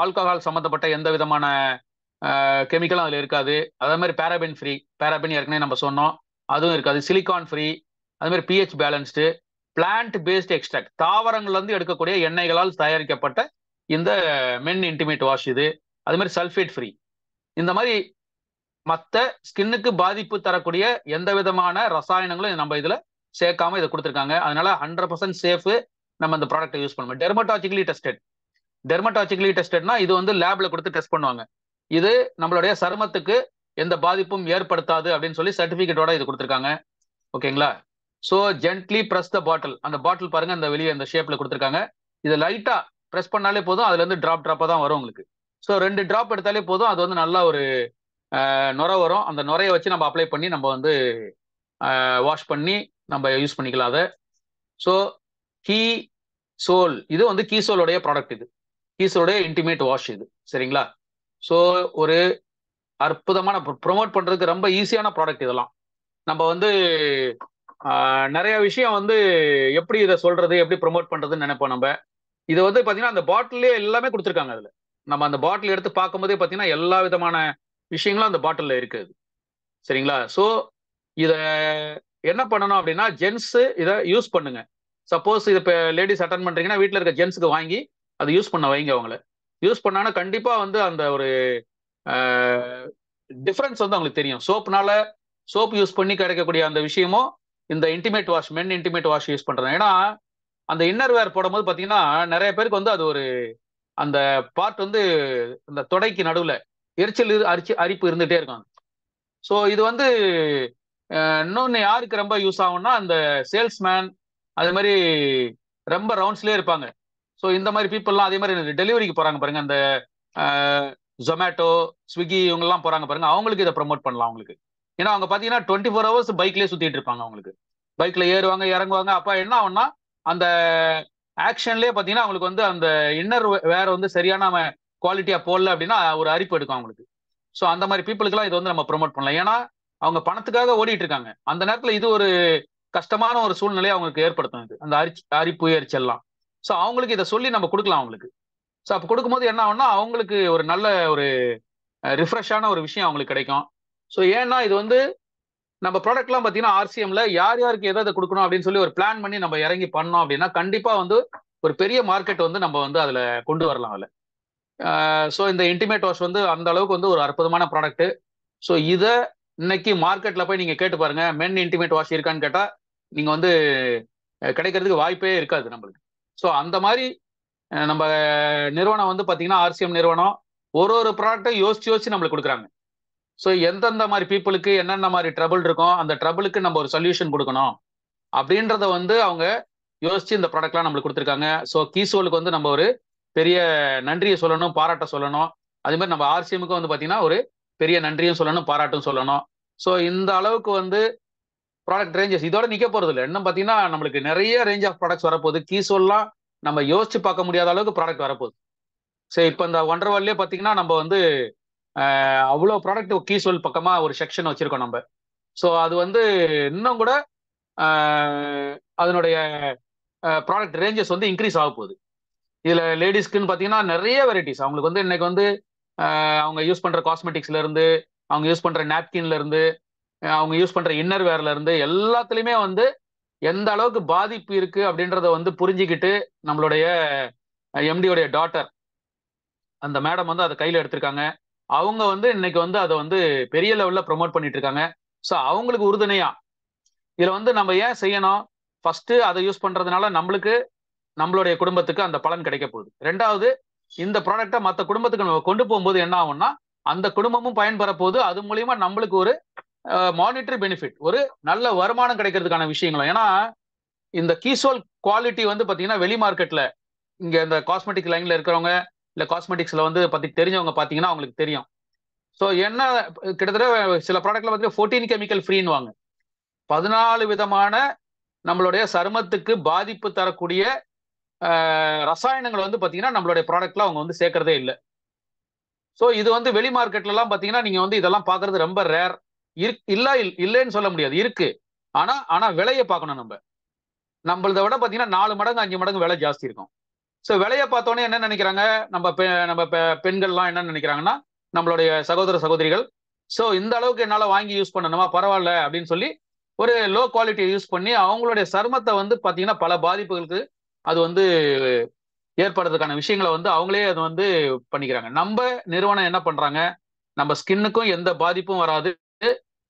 ஆல்கஹால் சம்மந்தப்பட்ட எந்த விதமான கெமிக்கலும் அதில் இருக்காது. அதே மாதிரி பேராபின் ஃப்ரீ, பேராபின் ஏற்கனவே நம்ம சொன்னோம், அதுவும் இருக்காது. சிலிகான் ஃப்ரீ, அதே மாதிரி pH balanced, plant based extract, தாவரங்கள்ல இருந்து எடுக்கக்கூடிய எண்ணெய்களால் தயாரிக்கப்பட்ட இந்த மென் இன்டிமேட் வாஷ் இது. அதே மாதிரி சல்ஃபேட் ஃப்ரீ. இந்த மாதிரி மற்ற ஸ்கின்னுக்கு பாதிப்பு தரக்கூடிய எந்த விதமான ரசாயனங்களும் நம்ம இதுல சேர்க்காம இதை கொடுத்துருக்காங்க. அதனால 100% சேஃப். நம்ம இந்த ப்ராடக்ட்டை யூஸ் பண்ணுவோம். டெர்மட்டாலஜிக்கலி டெஸ்டட்னா இது வந்து லேப்ல கொடுத்து டெஸ்ட் பண்ணுவாங்க. இது நம்மளுடைய சருமத்துக்கு எந்த பாதிப்பும் ஏற்படுத்தாது அப்படின்னு சொல்லி சர்டிபிகேட்டோட இது கொடுத்துருக்காங்க. ஓகேங்களா? ஸோ ஜென்ட்லி பிரஸ் த பாட்டில். அந்த பாட்டில் பாருங்க, அந்த வெளியே இந்த ஷேப்ல கொடுத்துருக்காங்க. இதை லைட்டா பிரஸ் பண்ணாலே போதும், அதுல இருந்து டிராப்பா தான் வரும் உங்களுக்கு. ஸோ 2 டிராப் எடுத்தாலே போதும், அது வந்து நல்லா ஒரு நுரை வரும். அந்த நுரையை வச்சு நம்ம அப்ளை பண்ணி நம்ம வந்து வாஷ் பண்ணி நம்ம யூஸ் பண்ணிக்கலாம் அதை. ஸோ கீ சோல், இது வந்து கீசோலுடைய ப்ராடக்ட். இது கீசோலுடைய இன்டிமேட் வாஷ் இது. சரிங்களா? ஸோ ஒரு அற்புதமான ப்ரொமோட் பண்றதுக்கு ரொம்ப ஈஸியான ப்ராடக்ட் இதெல்லாம். நம்ம வந்து நிறைய விஷயம் வந்து எப்படி இதை சொல்றது, எப்படி ப்ரொமோட் பண்றதுன்னு நினைப்போம் நம்ம. இது வந்து பாத்தீங்கன்னா அந்த பாட்டிலே எல்லாமே கொடுத்துருக்காங்க அதுல. நம்ம அந்த பாட்டில் எடுத்து பார்க்கும்போதே பாத்தீங்கன்னா எல்லா விதமான விஷயங்களும் அந்த பாட்டில்ல இருக்குது. சரிங்களா? ஸோ இத என்ன பண்ணணும் அப்படின்னா, ஜென்ஸ் இதை யூஸ் பண்ணுங்க. சப்போஸ் இது இப்போ லேடிஸ் அட்டன் பண்றீங்கன்னா வீட்டில் இருக்க ஜென்ஸுக்கு வாங்கி அதை யூஸ் பண்ண வைங்க. அவங்கள யூஸ் பண்ணாங்கன்னா கண்டிப்பா வந்து அந்த ஒரு டிஃபரன்ஸ் வந்து அவங்களுக்கு தெரியும். சோப் யூஸ் பண்ணி கிடைக்கக்கூடிய அந்த விஷயமும் இந்த இன்டிமேட் வாஷ், மென் இன்டிமேட் வாஷ் யூஸ் பண்றாங்க. ஏன்னா அந்த இன்னர் வேர் போடும்போது பாத்தீங்கன்னா நிறைய பேருக்கு வந்து அது ஒரு அந்த பார்ட் வந்து இந்த தொடைக்கு நடுவுல எரிச்சல் அரிப்பு இருந்துட்டே இருக்கும். ஸோ இது வந்து இன்னொன்னு யாருக்கு ரொம்ப யூஸ் ஆகும்னா அந்த சேல்ஸ்மேன், அது மாதிரி ரொம்ப ரவுண்ட்ஸ்லேயே இருப்பாங்க. ஸோ இந்த மாதிரி பீப்புளெலாம் அதே மாதிரி டெலிவரிக்கு போறாங்க பாருங்க, அந்த ஜொமேட்டோ, ஸ்விக்கி இவங்கெல்லாம் போறாங்க பாருங்க, அவங்களுக்கு இதை ப்ரொமோட் பண்ணலாம் அவங்களுக்கு. ஏன்னா அவங்க பார்த்தீங்கன்னா 24 hours பைக்லேயே சுற்றிட்டு இருப்பாங்க. அவங்களுக்கு பைக்ல ஏறுவாங்க இறங்குவாங்க. அப்போ என்ன ஆகும்னா அந்த ஆக்ஷன்லேயே பார்த்தீங்கன்னா அவங்களுக்கு வந்து அந்த இன்னர் வேற வந்து சரியான குவாலிட்டியா போடல அப்படின்னா ஒரு அரிப்பு எடுக்கும் அவங்களுக்கு. ஸோ அந்த மாதிரி பீப்புளுக்குலாம் இது வந்து நம்ம ப்ரொமோட் பண்ணலாம். ஏன்னா அவங்க பணத்துக்காக ஓடிட்டு இருக்காங்க. அந்த நேரத்தில் இது ஒரு கஷ்டமான ஒரு சூழ்நிலையை அவங்களுக்கு ஏற்படுத்தும். இது அந்த அரிப்பு எரிச்சல்லாம். ஸோ அவங்களுக்கு இதை சொல்லி நம்ம கொடுக்கலாம் அவங்களுக்கு. ஸோ அப்போ கொடுக்கும்போது என்ன ஆகும்னா அவங்களுக்கு ஒரு நல்ல ஒரு ரிஃப்ரெஷ்ஷான ஒரு விஷயம் அவங்களுக்கு கிடைக்கும். ஸோ ஏன்னா இது வந்து நம்ம ப்ராடக்ட்லாம் பார்த்தீங்கன்னா ஆர்சிஎம்ல யார் யாருக்கு எதை கொடுக்கணும் அப்படின்னு சொல்லி ஒரு பிளான் பண்ணி நம்ம இறங்கி பண்ணோம் அப்படின்னா கண்டிப்பா வந்து ஒரு பெரிய மார்க்கெட் வந்து நம்ம வந்து அதுல கொண்டு வரலாம் அதுல. ஸோ இந்த இன்டிமேட் வாஷ் வந்து அந்த அளவுக்கு வந்து ஒரு அற்புதமான ப்ராடக்ட். ஸோ இதை இன்னைக்கு மார்க்கெட்ல போய் நீங்க கேட்டு பாருங்க, மென் இன்டிமேட் வாஷ் இருக்கான்னு கேட்டா நீங்க வந்து கிடைக்கிறதுக்கு வாய்ப்பே இருக்காது நம்மளுக்கு. ஸோ அந்த மாதிரி நம்ம நிறுவனம் வந்து பாத்தீங்கன்னா ஆர்சிஎம் நிறுவனம் ஒரு ப்ராடக்டை யோசிச்சு நம்மளுக்கு கொடுக்குறாங்க. ஸோ எந்தெந்த மாதிரி பீப்புளுக்கு என்னென்ன மாதிரி ட்ரபிள் இருக்கும், அந்த ட்ரபிளுக்கு நம்ம ஒரு சொல்யூஷன் கொடுக்கணும் அப்படின்றத வந்து அவங்க யோசிச்சு இந்த ப்ராடக்ட்லாம் நம்மளுக்கு கொடுத்துருக்காங்க. ஸோ கீசோலுக்கு வந்து நம்ம ஒரு பெரிய நன்றியை சொல்லணும், பாராட்ட சொல்லணும். அதே மாதிரி நம்ம ஆர்சிஎம்முக்கு வந்து பாத்தீங்கன்னா ஒரு பெரிய நன்றியும் சொல்லணும், பாராட்டும் சொல்லணும். ஸோ இந்த அளவுக்கு வந்து ப்ராடக்ட் ரேஞ்சஸ் இதோட நிக்க போறது இல்லை. இன்னும் பாத்தீங்கன்னா நம்மளுக்கு நிறைய ரேஞ்ச் ஆஃப் ப்ராடக்ட்ஸ் வரப்போகுது. கீசோல்லாம் நம்ம யோசிச்சு பார்க்க முடியாத அளவுக்கு ப்ராடக்ட் வரப்போகுது. சரி, இப்போ இந்த ஒண்டர்வால்லே பாத்தீங்கன்னா நம்ம வந்து அவ்வளோ ப்ராடக்ட் கீசோல் பக்கமா ஒரு செக்ஷன் வச்சிருக்கோம் நம்ம. ஸோ அது வந்து இன்னும் கூட அதனுடைய ப்ராடக்ட் ரேஞ்சஸ் வந்து இன்க்ரீஸ் ஆக போகுது. இதுல லேடிஸ்க்குன்னு பாத்தீங்கன்னா நிறைய வெரைட்டிஸ். அவங்களுக்கு வந்து இன்னைக்கு வந்து அவங்க யூஸ் பண்ற காஸ்மெட்டிக்ஸ்ல இருந்து, அவங்க யூஸ் பண்ற நாப்கின்ல இருந்து, அவங்க யூஸ் பண்ற இன்னர் வேர்ல இருந்து எல்லாத்துலயுமே வந்து எந்த அளவுக்கு பாதிப்பு இருக்கு அப்படின்றத வந்து புரிஞ்சுக்கிட்டு நம்மளுடைய எம்டியோடைய டாட்டர் அந்த மேடம் வந்து அதை கையில எடுத்திருக்காங்க. அவங்க வந்து இன்னைக்கு வந்து அதை வந்து பெரிய லெவல்ல ப்ரொமோட் பண்ணிட்டு இருக்காங்க. ஸோ அவங்களுக்கு உறுதுணையா இதுல வந்து நம்ம ஏன் செய்யணும்? ஃபர்ஸ்ட் அதை யூஸ் பண்றதுனால நம்மளுக்கு நம்மளுடைய குடும்பத்துக்கு அந்த பலன் கிடைக்க போகுது. ரெண்டாவது, இந்த ப்ராடக்ட்டை மற்ற குடும்பத்துக்கு நம்ம கொண்டு போகும்போது என்ன ஆகும்னா அந்த குடும்பமும் பயன்பெற போகுது. அது மூலியமா நம்மளுக்கு ஒரு மானிட்டரி பெனிஃபிட், ஒரு நல்ல வருமானம் கிடைக்கிறதுக்கான விஷயங்களும். ஏன்னா இந்த கீசோல் குவாலிட்டி வந்து பாத்தீங்கன்னா வெளி மார்க்கெட்ல இங்க இந்த காஸ்மெட்டிக் லைன்ல இருக்கிறவங்க இல்ல காஸ்மெட்டிக்ஸ்ல வந்து பத்தி தெரிஞ்சவங்க பாத்தீங்கன்னா அவங்களுக்கு தெரியும். ஸோ என்ன கிட்டத்தட்ட சில ப்ராடக்ட்ல வந்து 14 கெமிக்கல் ஃப்ரீன்னு வாங்க, 14 விதமான நம்மளுடைய சருமத்துக்கு பாதிப்பு தரக்கூடிய ரசாயனங்கள் வந்து பாத்தீங்கன்னா நம்மளுடைய ப்ராடக்ட்ல அவங்க வந்து சேர்க்கறதே இல்லை. ஸோ இது வந்து வெளி மார்க்கெட்ல எல்லாம் பாத்தீங்கன்னா நீங்க வந்து இதெல்லாம் பாக்குறது ரொம்ப ரேர். இல்லைன்னு சொல்ல முடியாது, இருக்கு. ஆனா ஆனா விலையை பார்க்கணும். நம்மளதை விட பாத்தீங்கன்னா 4 மடங்கு 5 மடங்கு விலை ஜாஸ்தி இருக்கும். ஸோ விலையை பார்த்தோன்னே என்ன நினைக்கிறாங்க நம்ம பெண்கள்லாம் என்ன நினைக்கிறாங்கன்னா நம்மளுடைய சகோதர சகோதரிகள், ஸோ இந்த அளவுக்கு என்னால் வாங்கி யூஸ் பண்ணணுமா, பரவாயில்ல அப்படின்னு சொல்லி ஒரு லோ குவாலிட்டியை யூஸ் பண்ணி அவங்களுடைய சருமத்தை வந்து பார்த்தீங்கன்னா பல பாதிப்புகளுக்கு அது வந்து ஏற்படுறதுக்கான விஷயங்களை வந்து அவங்களே அது வந்து பண்ணிக்கிறாங்க. நம்ம நிறுவனம் என்ன பண்றாங்க, நம்ம ஸ்கின்னுக்கும் எந்த பாதிப்பும் வராது,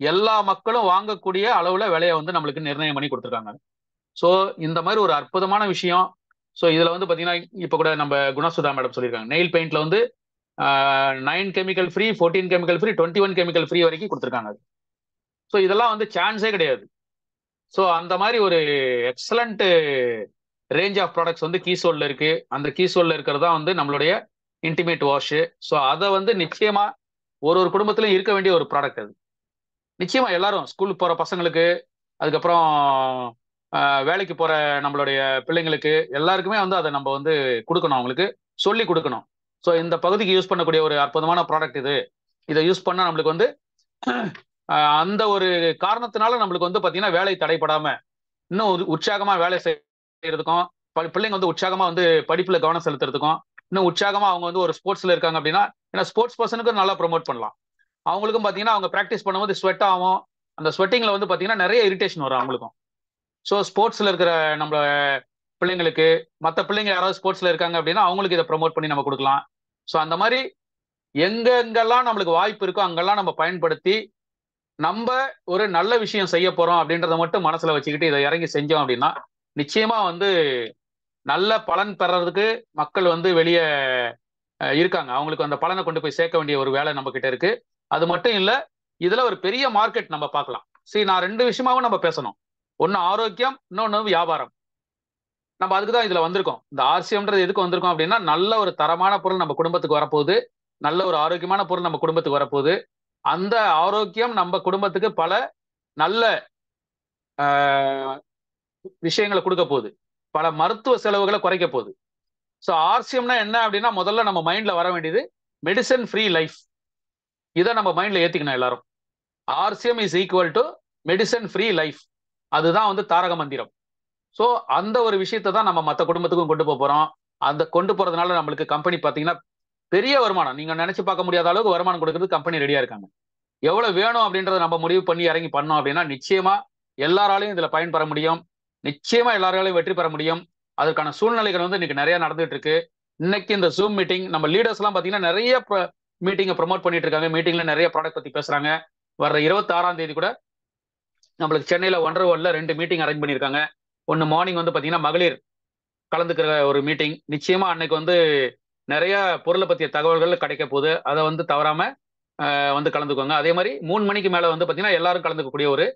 எல்லா மக்களும் வாங்கக்கூடிய அளவுல விலையை வந்து நம்மளுக்கு நிர்ணயம் பண்ணி கொடுத்துருக்காங்க. ஸோ இந்த மாதிரி ஒரு அற்புதமான விஷயம். ஸோ இதுல வந்து பாத்தீங்கன்னா இப்ப கூட நம்ம குணசுதா மேடம் சொல்லியிருக்காங்க, நெயில் பெயிண்ட்ல வந்து 9 chemical free, 14 chemical free, 21 chemical free வரைக்கும் கொடுத்துருக்காங்க. ஸோ இதெல்லாம் வந்து சான்ஸே கிடையாது. ஸோ அந்த மாதிரி ஒரு எக்ஸலண்ட் ரேஞ்ச் ஆஃப் ப்ராடக்ட்ஸ் வந்து கீசோல்ல இருக்கு. அந்த கீசோல்ல இருக்கிறதா வந்து நம்மளுடைய இன்டிமேட் வாஷ். ஸோ அதை வந்து நிச்சயமா ஒரு ஒரு குடும்பத்திலும் இருக்க வேண்டிய ஒரு ப்ராடக்ட் அது. நிச்சயமா எல்லாரும் ஸ்கூலுக்கு போற பசங்களுக்கு, அதுக்கப்புறம் வேலைக்கு போற நம்மளுடைய பிள்ளைங்களுக்கு எல்லாருக்குமே வந்து அதை நம்ம வந்து கொடுக்கணும், அவங்களுக்கு சொல்லி கொடுக்கணும். ஸோ இந்த பகுதிக்கு யூஸ் பண்ணக்கூடிய ஒரு அற்புதமான ப்ராடக்ட் இது. இதை யூஸ் பண்ணா நம்மளுக்கு வந்து அந்த ஒரு காரணத்தினால நம்மளுக்கு வந்து பாத்தீங்கன்னா வேலை தடைப்படாம இன்னும் உற்சாகமா வேலை செய்யறதுக்கும், பிள்ளைங்க வந்து உற்சாகமா வந்து படிப்புல கவனம் செலுத்துறதுக்கும், இன்னும் உற்சாகமா அவங்க வந்து ஒரு ஸ்போர்ட்ஸ்ல இருக்காங்க அப்படின்னா, ஏன்னா ஸ்போர்ட்ஸ் பர்சனுக்கு நல்லா ப்ரொமோட் பண்ணலாம். அவங்களுக்கும் பாத்தீங்கன்னா அவங்க பிராக்டிஸ் பண்ணும்போது ஸ்வெட் ஆகும். அந்த ஸ்வெட்டிங்ல வந்து பாத்தீங்கன்னா நிறைய இரிட்டேஷன் வரும் அவங்களுக்கும். ஸோ ஸ்போர்ட்ஸ்ல இருக்கிற நம்ம பிள்ளைங்களுக்கு, மற்ற பிள்ளைங்க யாராவது ஸ்போர்ட்ஸ்ல இருக்காங்க அப்படின்னா அவங்களுக்கு இதை ப்ரொமோட் பண்ணி நம்ம கொடுக்கலாம். ஸோ அந்த மாதிரி எங்கெங்கெல்லாம் நம்மளுக்கு வாய்ப்பு இருக்கோ அங்கெல்லாம் நம்ம பயன்படுத்தி நம்ம ஒரு நல்ல விஷயம் செய்ய போறோம் அப்படின்றத மட்டும் மனசுல வச்சுக்கிட்டு இதை இறங்கி செஞ்சோம் அப்படின்னா நிச்சயமா வந்து நல்ல பலன் பெறறதுக்கு மக்கள் வந்து வெளியே இருக்காங்க. அவங்களுக்கு அந்த பலனை கொண்டு போய் சேர்க்க வேண்டிய ஒரு வேலை நம்ம கிட்ட இருக்கு. அது மட்டும் இல்ல, இதுல ஒரு பெரிய மார்க்கெட் நம்ம பார்க்கலாம். சரி, நான் 2 விஷயமாவும் நம்ம பேசணும். ஒன்னு ஆரோக்கியம், இன்னொன்னு வியாபாரம். நம்ம அதுக்கு தான் இதுல வந்திருக்கோம். இந்த ஆர்சிஎம்ன்றது எதுக்கு வந்திருக்கோம் அப்படின்னா, நல்ல ஒரு தரமான பொருள் நம்ம குடும்பத்துக்கு வரப்போகுது, நல்ல ஒரு ஆரோக்கியமான பொருள் நம்ம குடும்பத்துக்கு வரப்போகுது. அந்த ஆரோக்கியம் நம்ம குடும்பத்துக்கு பல நல்ல விஷயங்களை கொடுக்க போகுது, பல மருத்துவ செலவுகளை குறைக்க போகுது. ஸோ ஆர்சிஎம்னா என்ன அப்படின்னா முதல்ல நம்ம மைண்ட்ல வர வேண்டியது மெடிசன் ஃப்ரீ லைஃப். இதை நம்ம மைண்ட்ல ஏத்திக்கணும் எல்லாரும். RCM is equal to medicine free life. அதுதான் வந்து தாரக மந்திரம். ஸோ அந்த ஒரு விஷயத்தை தான் நம்ம மற்ற குடும்பத்துக்கும் கொண்டு போறோம். அந்த கொண்டு போறதுனால நம்மளுக்கு கம்பெனி பார்த்தீங்கன்னா பெரிய வருமானம், நீங்க நினைச்சு பார்க்க முடியாத அளவுக்கு வருமானம் கொடுக்கறது கம்பெனி ரெடியா இருக்காங்க. எவ்வளவு வேணும் அப்படின்றத நம்ம முடிவு பண்ணி இறங்கி பண்ணோம் அப்படின்னா நிச்சயமா எல்லாராலையும் இதுல பயன்பெற முடியும். நிச்சயமா எல்லாராலையும் வெற்றி பெற முடியும். அதற்கான சூழ்நிலைகள் வந்து இன்னைக்கு நிறைய நடந்துட்டு இருக்கு. இன்னைக்கு இந்த ஜூம் மீட்டிங் நம்ம லீடர்ஸ் எல்லாம் பாத்தீங்கன்னா நிறைய மீட்டிங்கை ப்ரொமோட் பண்ணிட்டு இருக்காங்க. மீட்டிங்ல நிறைய ப்ராடக்ட் பத்தி பேசுறாங்க. வர்ற 26ஆம் தேதி கூட நம்மளுக்கு சென்னையில ஒண்டர்வேர்ல்ட்ல 2 மீட்டிங் அரேஞ்ச் பண்ணியிருக்காங்க. ஒன்னு மார்னிங் வந்து பாத்தீங்கன்னா மகளிர் கலந்துக்கிற ஒரு மீட்டிங். நிச்சயமா அன்னைக்கு வந்து நிறைய பொருளை பத்திய தகவல்கள் கிடைக்க போகுது. அதை வந்து தவறாம வந்து கலந்துக்கோங்க. அதே மாதிரி 3 மணிக்கு மேல வந்து பாத்தீங்கன்னா எல்லாரும் கலந்துக்கக்கூடிய ஒரு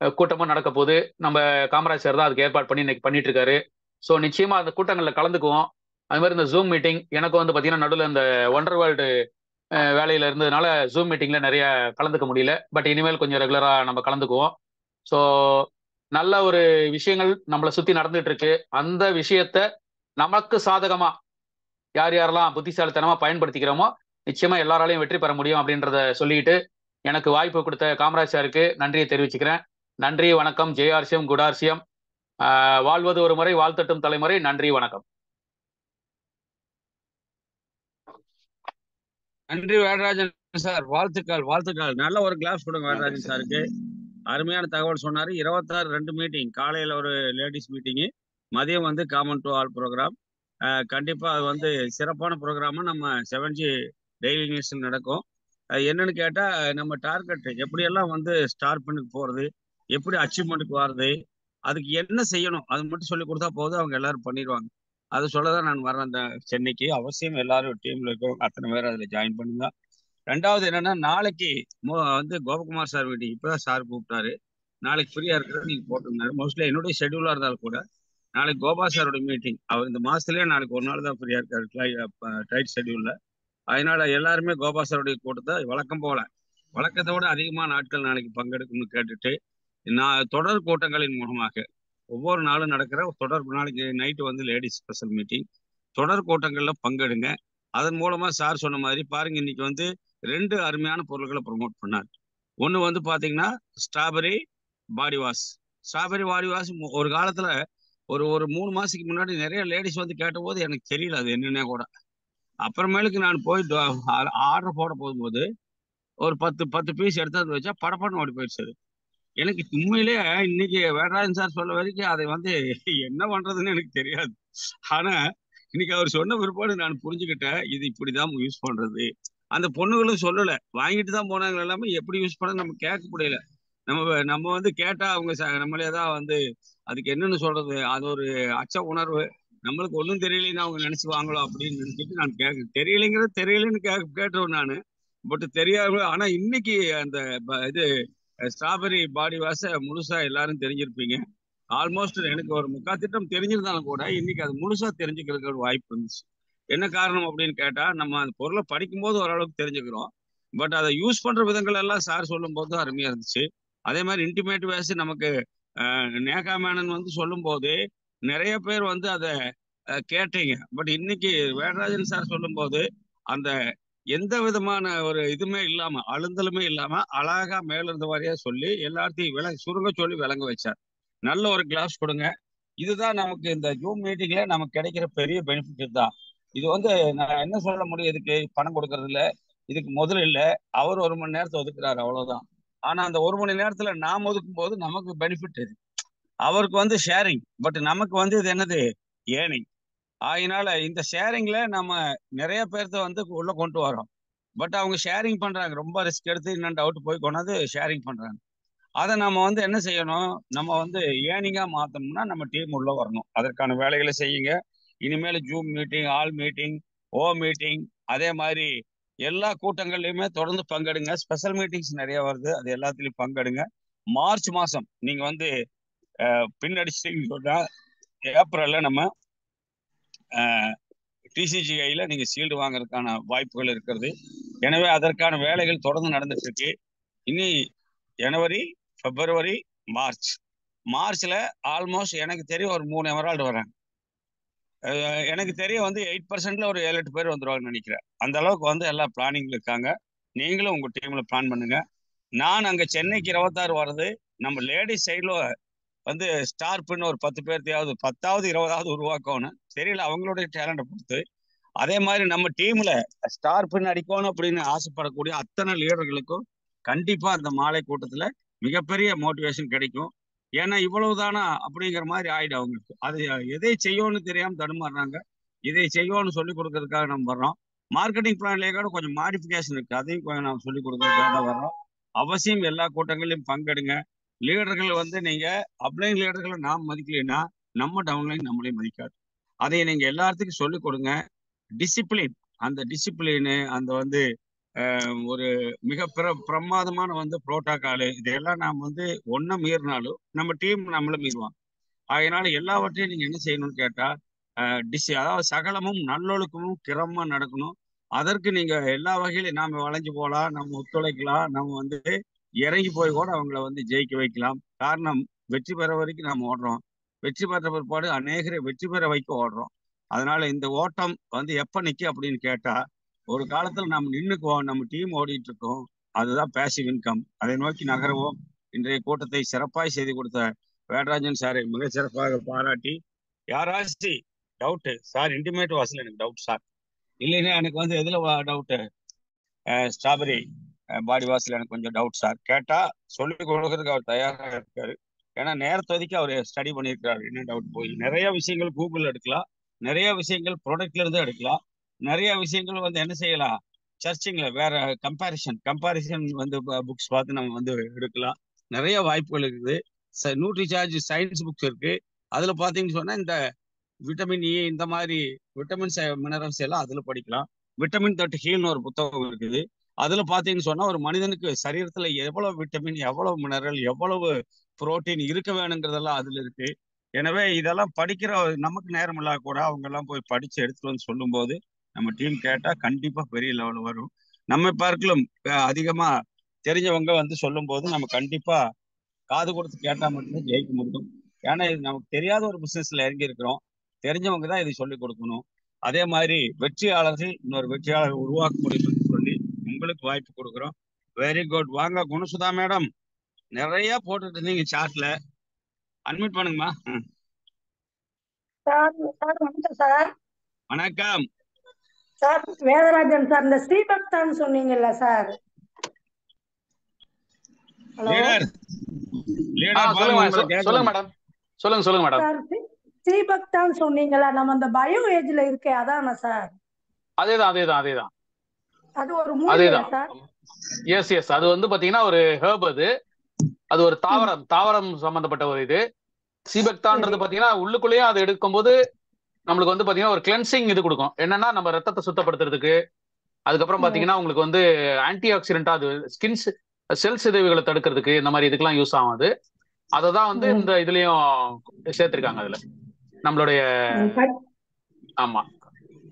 கூட்டமும் நடக்க போகுது. நம்ம காமராஜ் சார் தான் அதுக்கு ஏற்பாடு பண்ணி இன்னைக்கு பண்ணிட்டு இருக்காரு. ஸோ நிச்சயமா அந்த கூட்டங்களில் கலந்துக்குவோம். அது மாதிரி இந்த ஜூம் மீட்டிங் எனக்கு வந்து பாத்தீங்கன்னா நடுவில் இந்த ஒண்டர் வேர்ல்டு வேலையில இருந்ததுனால ஜூம் மீட்டிங்ல நிறைய கலந்துக்க முடியல. பட் இனிமேல் கொஞ்சம் ரெகுலரா நம்ம கலந்துக்குவோம். ஸோ நல்ல ஒரு விஷயங்கள் நம்மளை சுத்தி நடந்துட்டு இருக்கு. அந்த விஷயத்த நமக்கு சாதகமா யார் யாரெல்லாம் புத்திசாலித்தனமா பயன்படுத்திக்கிறோமோ நிச்சயமா எல்லாராலையும் வெற்றி பெற முடியும் அப்படின்றத சொல்லிட்டு எனக்கு வாய்ப்பு கொடுத்த காமராஜ் சாருக்கு நன்றியை தெரிவிச்சுக்கிறேன். நன்றி, வணக்கம். ஜெயார்சியம், குடார்சியம். வாழ்வது ஒரு முறை, வாழ்த்தட்டும் தலைமுறை. நன்றி, வணக்கம். நன்றி வேடராஜன் சார், வாழ்த்துக்கள் வாழ்த்துக்கள். நல்ல ஒரு கிளாஸ் கொடுங்க வேடராஜன் சாருக்கு. அருமையான தகவல் சொன்னாரு. 26 மீட்டிங், காலையில ஒரு லேடிஸ் மீட்டிங்கு, மதியம் வந்து காமன் டு ஆல் ப்ரோக்ராம். கண்டிப்பா அது வந்து சிறப்பான ப்ரோக்ராமா நம்ம 7G டெய்லி நியூஸ்ல நடக்கும். என்னன்னு கேட்டா நம்ம டார்கெட் எப்படியெல்லாம் வந்து ஸ்டார் பண்ணுக்கு போறது, எப்படி அச்சீவ்மெண்ட்டுக்கு வர்றது, அதுக்கு என்ன செய்யணும் அது மட்டும் சொல்லி கொடுத்தா போதும், அவங்க எல்லாரும் பண்ணிடுவாங்க. அது சொல்லதான் நான் வரேன் அந்த சென்னைக்கு. அவசியம் எல்லாரும் டீம்ல இருக்கவங்க அத்தனை பேர் அதுல ஜாயின் பண்ணுங்க. ரெண்டாவது என்னன்னா, நாளைக்கு வந்து கோபகுமார் சார் மீட்டிங் இப்பதான் சார் கூப்பிட்டாரு. நாளைக்கு ஃப்ரீயா இருக்கிறது நீங்க போட்டிருந்தாரு. மோஸ்ட்லி என்னுடைய ஷெட்யூலா இருந்தாலும் கூட நாளைக்கு கோபா சாரோட மீட்டிங், அவர் இந்த மாசத்துலயே நாளைக்கு ஒரு நாள் தான் ஃப்ரீயா இருக்காரு டைட் ஷெட்யூல்ல. அதனால எல்லாருமே கோபா சாருடைய கூட்டத்தை வழக்கம் போல, வழக்கத்தை விட அதிகமான நாட்கள் நாளைக்கு பங்கெடுக்கணும்னு கேட்டுட்டு, நான் தொடர் கூட்டங்களின் மூலமாக ஒவ்வொரு நாளும் நடக்கிற தொடர், நாளைக்கு நைட்டு வந்து லேடிஸ் ஸ்பெஷல் மீட்டிங், தொடர் கூட்டங்கள்ல பங்கெடுங்க. அதன் மூலமா சார் சொன்ன மாதிரி பாருங்க, இன்னைக்கு வந்து 2 அருமையான பொருட்களை ப்ரொமோட் பண்ணார். ஒண்ணு வந்து பாத்தீங்கன்னா strawberry body wash. Strawberry body wash ஒரு காலத்துல ஒரு ஒரு 3 மாசத்துக்கு முன்னாடி நிறைய லேடிஸ் வந்து கேட்டபோது எனக்கு தெரியல அது என்னன்னே கூட. அப்புறமேலுக்கு நான் போய் ஆர்டர் போட போகும்போது ஒரு 10 பீஸ் எடுத்து வச்சா படப்படன்னு ஓடி போயிடுச்சு அது. எனக்கு உண்மையிலேயே இன்னைக்கு வேடராஜன் சார் சொல்ல வரைக்கும் அதை வந்து என்ன பண்றதுன்னு எனக்கு தெரியாது. ஆனா இன்னைக்கு அவர் சொன்ன பிற்பாடு நான் புரிஞ்சுக்கிட்டேன், இது இப்படிதான் யூஸ் பண்றது. அந்த பொண்ணுகளும் சொல்லல, வாங்கிட்டு தான் போனாங்க. எல்லாமே எப்படி யூஸ் பண்ண நம்ம கேட்க முடியல. நம்ம நம்ம வந்து கேட்டா அவங்க நம்மளே தான் வந்து அதுக்கு என்னன்னு சொல்றது, அது ஒரு அச்ச உணர்வு. நம்மளுக்கு ஒன்றும் தெரியலைன்னு அவங்க நினைச்சுவாங்களோ அப்படின்னு நினைச்சிட்டு நான் தெரியலைங்கிறது தெரியலன்னு கேட்டுருவேன் நான். பட் தெரியாது. ஆனா இன்னைக்கு அந்த இது ஸ்ட்ராபெரி பாடி வாஷ முழுசா எல்லாரும் தெரிஞ்சிருப்பீங்க. ஆல்மோஸ்ட் எனக்கு ஒரு முக்கால் திட்டம் தெரிஞ்சிருந்தாலும் கூட இன்னைக்கு அது முழுசா தெரிஞ்சுக்கிறதுக்கு ஒரு வாய்ப்பு இருந்துச்சு. என்ன காரணம் அப்படின்னு கேட்டா, நம்ம அந்த பொருளை படிக்கும்போது ஓரளவுக்கு தெரிஞ்சுக்கிறோம். பட் அதை யூஸ் பண்ற விதங்கள் எல்லாம் சார் சொல்லும் போது அருமையா இருந்துச்சு. அதே மாதிரி இன்டிமேட் வேஸ் நமக்கு நேகா மேனன் வந்து சொல்லும் போது நிறைய பேர் வந்து அதை கேட்டீங்க. பட் இன்னைக்கு வேடராஜன் சார் சொல்லும் போது அந்த எந்த விதமான ஒரு இதுவுமே இல்லாம, அழுந்தலுமே இல்லாம அழகா மேல இருந்த வரையா சொல்லி எல்லாத்தையும் சுருங்க சொல்லி விளங்க வச்சார். நல்ல ஒரு கிளாஸ் கொடுங்க. இதுதான் நமக்கு இந்த ஜூம் மீட்டிங்ல நமக்கு கிடைக்கிற பெரிய பெனிஃபிட் தான். இது வந்து நான் என்ன சொல்ல முடியும், இதுக்கு பணம் கொடுக்கறது இல்ல, இதுக்கு முதல்ல இல்ல. அவர் 1 மணி நேரத்தை ஒதுக்குறாரு, அவ்வளவுதான். ஆனா அந்த 1 மணி நேரத்துல நாம் ஒதுக்கும் போது நமக்கு பெனிஃபிட் இது. அவருக்கு வந்து ஷேரிங், பட் நமக்கு வந்து இது என்னது, ஏர்னிங். அதனால இந்த ஷேரிங்ல நம்ம நிறைய பேர்த்த வந்து உள்ள கொண்டு வரோம். பட் அவங்க ஷேரிங் பண்றாங்க, ரொம்ப ரிஸ்க் எடுத்து இன்னும் டவுட் போய் கொண்டாந்து ஷேரிங் பண்றாங்க. அதை நம்ம வந்து என்ன செய்யணும், நம்ம வந்து ஏர்னிங்கா மாத்தணும்னா நம்ம டீம் உள்ள வரணும். அதற்கான வேலைகளை செய்யுங்க. இனிமேல் ஜூம் மீட்டிங், ஆல் மீட்டிங், ஓ மீட்டிங், அதே மாதிரி எல்லா கூட்டங்கள்லையுமே தொடர்ந்து பங்கெடுங்க. ஸ்பெஷல் மீட்டிங்ஸ் நிறைய வருது, அது எல்லாத்துலயும் பங்கெடுங்க. மார்ச் மாசம் நீங்க வந்து பின்னடிச்சிட்டீங்கன்னு சொன்னா ஏப்ரல்ல நம்ம டிசிஜிஐல நீங்க சீல்டு வாங்குறதுக்கான வாய்ப்புகள் இருக்கிறது. எனவே அதற்கான வேலைகள் தொடர்ந்து நடந்துட்டு இருக்கு. இனி ஜனவரி, பிப்ரவரி, மார்ச். மார்ச்ல ஆல்மோஸ்ட் எனக்கு தெரியும் ஒரு 3 எமரால்டு வராங்க. எனக்கு தெரிய வந்து 8%ல ஒரு 7-8 பேர் வந்துருவாங்கன்னு நினைக்கிறேன். அந்த அளவுக்கு வந்து எல்லாம் பிளானிங்ல இருக்காங்க. நீங்களும் உங்க டீம்ல பிளான் பண்ணுங்க. நான் அங்க சென்னைக்கு 26 வர்றது, நம்ம லேடிஸ் சைட்ல வந்து ஸ்டார் பின் ஒரு 10 பேர்த்தையாவது 10வது 20வது உருவாக்கணும். தெரியல, அவங்களுடைய டேலண்ட்டை பொறுத்து. அதே மாதிரி நம்ம டீம்ல ஸ்டார் பின் அடிக்கணும் அப்படின்னு ஆசைப்படக்கூடிய அத்தனை லீடர்களுக்கும் கண்டிப்பா அந்த மாலை கூட்டத்துல மிகப்பெரிய மோட்டிவேஷன் கிடைக்கும். ஏன்னா இவ்வளவுதானா அப்படிங்கிற மாதிரி ஆயிடும் அவங்களுக்கு. அது எதை செய்யணும்னு தெரியாம தடுமாறுறாங்க. இதை செய்யணும்னு சொல்லி கொடுக்கறதுக்காக நம்ம வர்றோம். மார்க்கெட்டிங் பிளான்லயே கூட கொஞ்சம் மாடிஃபிகேஷன் இருக்கு, அதையும் கொஞ்சம் நம்ம சொல்லி கொடுக்கறதுக்காக தான் வர்றோம். அவசியம் எல்லா கூட்டங்களிலும் பங்கெடுங்க. லீடர்கள் வந்து நீங்க அப்ளைன் லீடர்களை நாம் மதிக்கலைன்னா நம்ம டவுன்லைன் நம்மளே மதிக்காது. அதை நீங்க எல்லாத்துக்கும் சொல்லிக் கொடுங்க. டிசிப்ளின், அந்த டிசிப்ளினு, அந்த வந்து ஒரு மிக பிரமாதமான வந்து புரோட்டோகாலு, இதெல்லாம் நாம் வந்து ஒன்ன மீறினாலும் நம்ம டீம் நம்மள மீறுவாங்க. அதனால எல்லாவற்றையும் நீங்க என்ன செய்யணும்னு கேட்டா, அதாவது சகலமும் நல்லொழுக்கமும் கிரமமா நடக்கணும். அதற்கு நீங்க எல்லா வகையிலும் நாம வளைஞ்சு போகலாம், நம்ம ஒத்துழைக்கலாம், நம்ம வந்து இறங்கி போய் கூட அவங்கள வந்து ஜெயிக்க வைக்கலாம். காரணம், வெற்றி பெற வரைக்கும் நம்ம ஓடுறோம். வெற்றி பெற்ற பிற்பாடு அநேகரை வெற்றி பெற வைக்க ஓடுறோம். அதனால இந்த ஓட்டம் வந்து எப்ப நிக்கும் அப்படின்னு கேட்டா, ஒரு காலத்துல நம்ம நின்னுக்குவோம், நம்ம டீம் ஓடிட்டு இருக்கோம். அதுதான் பேசிவ் இன்கம். அதை நோக்கி நகருவோம். இன்றைய கூட்டத்தை சிறப்பாய் செய்து கொடுத்த வேடராஜன் சாரை மிக சிறப்பாக பாராட்டி, யாராச்சும் டவுட் சார், இன்டிமேட் வாசல் எனக்கு டவுட் சார், இல்லைன்னா எனக்கு வந்து எதுல டவுட், ஸ்ட்ராபெரி பாடி வாஷ்ல எனக்கு கொஞ்சம் டவுட் சார். கேட்டா சொல்லிக் கொடுக்கறதுக்கு அவர் தயாரா இருக்காரு. ஏன்னா நேரத்தை ஒதுக்கி அவர் ஸ்டடி பண்ணியிருக்காரு. என்ன டவுட் போய் நிறைய விஷயங்கள் கூகுள் எடுக்கலாம், நிறைய விஷயங்கள் ப்ராடக்ட்ல இருந்து எடுக்கலாம், நிறைய விஷயங்கள் வந்து என்ன செய்யலாம், சர்ச்சிங்ல வேற கம்பாரிசன் வந்து புக்ஸ் பார்த்து நம்ம வந்து எடுக்கலாம். நிறைய வாய்ப்புகள் இருக்குது. நியூட்ரி சார்ஜ் சயின்ஸ் புக்ஸ் இருக்கு. அதுல பாத்தீங்கன்னு சொன்னா இந்த விட்டமின் இ இந்த மாதிரி விட்டமின்ஸ் மினரல்ஸ் எல்லாம் அதுல படிக்கலாம். விட்டமின் 30 ஹீல்னு ஒரு புத்தகம் இருக்குது. அதுல பாத்தீங்கன்னு சொன்னா ஒரு மனிதனுக்கு சரீரத்துல எவ்வளவு விட்டமின், எவ்வளவு மினரல், எவ்வளவு புரோட்டீன் இருக்க வேணுங்கிறதெல்லாம் அதுல இருக்கு. எனவே இதெல்லாம் படிக்கிற நமக்கு நேரம் இல்லா கூட அவங்க எல்லாம் போய் படிச்சு எடுத்துட்டு வந்து சொல்லும் போது நம்ம டீம் கேட்டா கண்டிப்பா பெரிய லெவல் வரும். நம்ம பார்க்கலும் அதிகமா தெரிஞ்சவங்க வந்து சொல்லும் போது நம்ம கண்டிப்பா காது கொடுத்து கேட்டா மட்டும்தான் ஜெயிக்க முடியும். ஏன்னா இது நமக்கு தெரியாத ஒரு பிசினஸ்ல இறங்கி இருக்கிறோம். தெரிஞ்சவங்க தான் இதை சொல்லிக் கொடுக்கணும். அதே மாதிரி வெற்றியாளர்கள் இன்னொரு வெற்றியாளர் உருவாக்க முடியும்னு சொல்லி உங்களுக்கு வாய்ப்பு கொடுக்குறோம். Very good. வாங்க குணசுதா மேடம், நிறைய போட்டுட்டு இருந்தீங்க சாட்ல. அட்மிட் பண்ணுங்கம்மா. சார் சார் வணக்கம் சார். வணக்கம் சார் வேதராஜன் சார், இந்த ஸ்ரீபக்தான் சொன்னீங்கல்ல சார். Hello leader. லீடர் சொல்லுங்க பாருங்க உங்களை சொல்லுங்க கேட்கலாம். மேடம். சொல்லுங்க மேடம். சார், ஸ்ரீபக்தான் சொன்னீங்களா, நம்ம அந்த பயோ ஏஜ்ல இருக்கே அதானா சார்? அதேதான். அது ஒரு மூலிகையா அதேதான். சார்? எஸ். அது வந்து பாத்தீங்கன்னா ஒரு ஹெர்ப். அது ஒரு தாவரம் சம்பந்தப்பட்ட ஒரு இது. சீபக்தான்றது சரி. பாத்தீங்கன்னா உள்ளுக்குள்ளேயும் அது எடுக்கும்போது நம்மளுக்கு வந்து பாத்தீங்கன்னா ஒரு கிளென்சிங் இது கொடுக்கும். என்னன்னா நம்ம ரத்தத்தை சுத்தப்படுத்துறதுக்கு. அதுக்கப்புறம் பாத்தீங்கன்னா உங்களுக்கு வந்து ஆன்டி ஆக்சிடென்டா அது ஸ்கின் செல் சிதைவுகளை தடுக்கிறதுக்கு இந்த மாதிரி இதுக்கெல்லாம் யூஸ் ஆகும். அது அதை தான் வந்து இந்த இதுலயும் சேர்த்திருக்காங்க. அதுல நம்மளுடைய ஆமா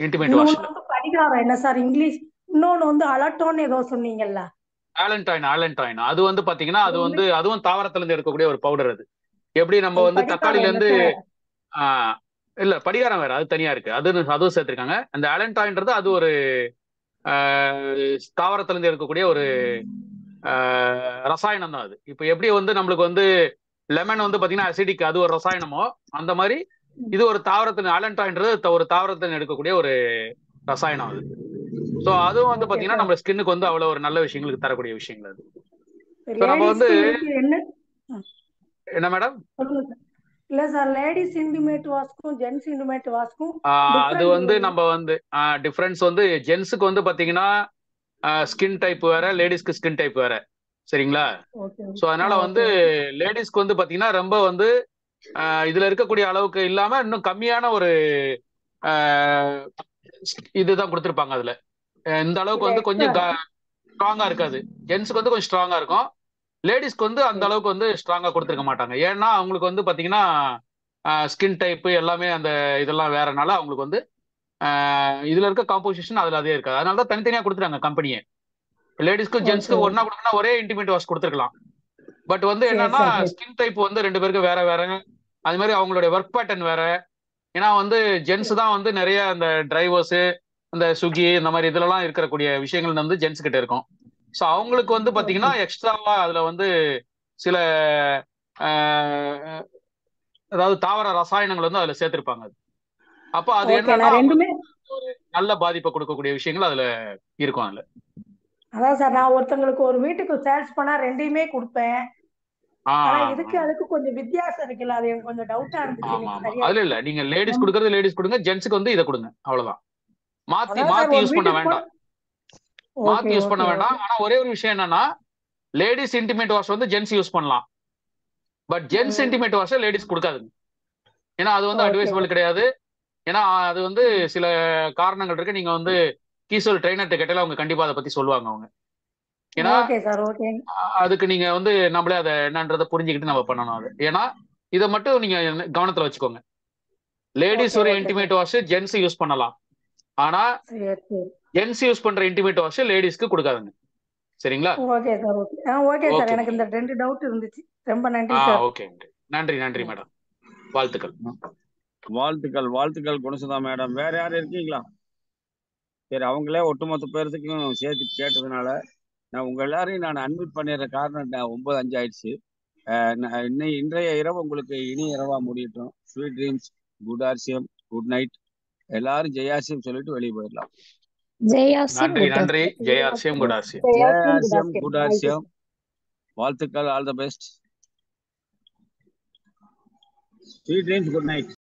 இன்டிமேட் இன்னொன்னு வாஷ்ல வந்து படிகாரம் என்ன சார் இங்கிலீஷ்? இன்னொன்னு வந்து அலட்டோன்னு ஏதோ சொன்னீங்கல்ல. ஆலன்டாயின் அது வந்து பாத்தீங்கன்னா அது வந்து அதுவும் தாவரத்துல இருந்து எடுக்கக்கூடிய ஒரு பவுடர். அது எப்படி நம்ம வந்து தக்காளில இருந்து இல்ல படிகாரம் வேற, அது தனியா இருக்கு. அதுவும் சேர்த்திருக்காங்க. அந்த ஆலன்டாயின்றது அது ஒரு தாவரத்துல இருந்து எடுக்கக்கூடிய ஒரு ரசாயனம் தான். அது இப்ப எப்படி வந்து நம்மளுக்கு வந்து லெமன் வந்து பாத்தீங்கன்னா அசிடிக், அது ஒரு ரசாயனமோ அந்த மாதிரி இது ஒரு தாவரத்தின் ஆலன்டாயின்றது ஒரு தாவரத்தில் எடுக்கக்கூடிய ஒரு ரசாயனம் அது. சோ அதுவும் வந்து பாத்தீங்கன்னா நம்ம ஸ்கின்னுக்கு வந்து அவ்வளவு ஒரு நல்ல விஷயங்களுக்கு தரக்கூடிய விஷயங்கள் அது. நம்ம வந்து என்ன மேடம்? இல்ல சார், லேடிஸ் இன்டிமேட் வாஷ்க்கும் ஜென்ஸ் இன்டிமேட் வாஷ்க்கும் அது வந்து நம்ம வந்து டிஃபரன்ஸ் வந்து ஜென்ஸுக்கு வந்து பாத்தீங்கன்னா ஸ்கின் டைப் வேற, லேடிஸ்க்கு ஸ்கின் டைப் வேற. சரிங்களா? சோ அதனால வந்து லேடிஸ்க்கு வந்து பாத்தீங்கன்னா ரொம்ப வந்து இதுல இருக்கக்கூடிய அளவுக்கு இல்லாம இன்னும் கம்மியான ஒரு இதுதான் கொடுத்துருப்பாங்க. அதுல இந்த அளவுக்கு வந்து கொஞ்சம் ஸ்ட்ராங்கா இருக்காது. ஜென்ஸுக்கு வந்து கொஞ்சம் ஸ்ட்ராங்கா இருக்கும். லேடிஸ்க்கு வந்து அந்த அளவுக்கு வந்து ஸ்ட்ராங்கா கொடுத்துருக்க மாட்டாங்க. ஏன்னா அவங்களுக்கு வந்து பாத்தீங்கன்னா ஸ்கின் டைப் எல்லாமே அந்த இதெல்லாம் வேறனால அவங்களுக்கு வந்து இதுல இருக்க காம்போசிஷன் அதுல அதே இருக்காது. அதனால தான் தனித்தனியா கொடுத்துருக்காங்க கம்பெனியே. லேடிஸ்க்கும் ஜென்ஸ்க்கு ஒன்னா கொடுக்கணும், ஒரே இன்டிமேட் வாஷ் கொடுத்துருக்கலாம். பட் வந்து என்னன்னா ஸ்கின் டைப் வந்து ரெண்டு பேருக்கு வேற வேற. அது மாதிரி அவங்களுடைய ஒர்க் பேட்டர்ன் வேற. ஏன்னா வந்து ஜென்ஸ் தான் வந்து நிறைய அந்த டிரைவர்ஸ், இந்த ஸ்விக்கி இந்த மாதிரி இதுலலாம் இருக்கக்கூடிய விஷயங்கள் வந்து ஜென்ஸ் கிட்ட இருக்கும். ஸோ அவங்களுக்கு வந்து பாத்தீங்கன்னா எக்ஸ்ட்ராவா அதுல வந்து சில அதாவது தாவர ரசாயனங்கள் வந்து அதுல சேர்த்திருப்பாங்க. அப்போ அது என்னன்னா ஒரு நல்ல பாதிப்பை கொடுக்கக்கூடிய விஷயங்கள் அதுல இருக்கும். அதுல அதான் சார், நான் ஒருத்தங்களுக்கு ஒரு வீட்டுக்கு சேல்ஸ் பண்ணா ரெண்டையுமே கொடுப்பேன். ஆனா இதுக்கு அதுக்கு கொஞ்சம் வித்தியாசம் இருக்குல்ல, அது எனக்கு கொஞ்சம் டவுட்டா இருந்துச்சு. அதுல இல்ல, நீங்க லேடிஸ் கொடுக்கறது லேடிஸ் கொடுங்க, ஜென்ஸுக்கு வந்து இதை கொடுங்க, அவ்வளவுதான். மாத்தி யூஸ் பண்ண வேண்டாம். மாத்தி யூஸ் பண்ண வேண்டாம். ஆனா ஒரே ஒரு விஷயம் என்னன்னா, லேடிஸ் இன்டிமேட் வாஷ் வந்து ஜென்ஸ் யூஸ் பண்ணலாம். But gents intimate wash ladies கொடுக்காதுங்க. ஏன்னா அது வந்து அட்வைசபிள் கிடையாது. ஏன்னா அது வந்து சில காரணங்கள் இருக்கு. நீங்க வந்து கீசோல் ட்ரைனர் கேட்டால அவங்க கண்டிப்பா அதை பத்தி சொல்லுவாங்க அவங்க. ஏன்னா அதுக்கு நீங்க வந்து நம்மளே அதை என்னன்றதை புரிஞ்சுக்கிட்டு நம்ம பண்ணணும். அது ஏன்னா இதை மட்டும் நீங்க கவனத்துல வச்சுக்கோங்க. லேடிஸ் ஒரு இன்டிமேட் வாஷ் ஜென்ஸ் யூஸ் பண்ணலாம். ஆனா ஜென்ஸ் யூஸ் பண்ற இன்டிமேட் வாஷ் லேடிஸ்க்கு கொடுக்காதுங்க. சரிங்களா? Okay sir. ஓகே சார், எனக்கு இந்த ரெண்டு டவுட் இருந்துச்சு. ரொம்ப நன்றி சார். ஓகே, நன்றி மேடம். வாழ்த்துக்கள் குணசுதா மேடம். வேற யாரும் இருக்கீங்களா? சரி, அவங்களே ஒட்டுமொத்த பேர்த்துக்கும் சேர்த்து கேட்டதுனால நான் உங்க எல்லாரையும் நான் அன்மியூட் பண்ணிடுற காரணம் 9:05 ஆயிடுச்சு. இன்றைய இரவு உங்களுக்கு இனிய இரவா முடியட்டும். ஸ்வீட் ட்ரீம்ஸ், குட் ஆர்சியம், குட் நைட். எல்லாரும் ஜெயாசியம் சொல்லிட்டு வெளியே போயிடலாம். ஜெயாசியம் நன்றி குட் நன்றி. ஜெயாசியம் குடாசியம். ஜெயாசியம் குடாசியம். வாழ்த்துக்கள். All the best. Sweet dreams. Good night.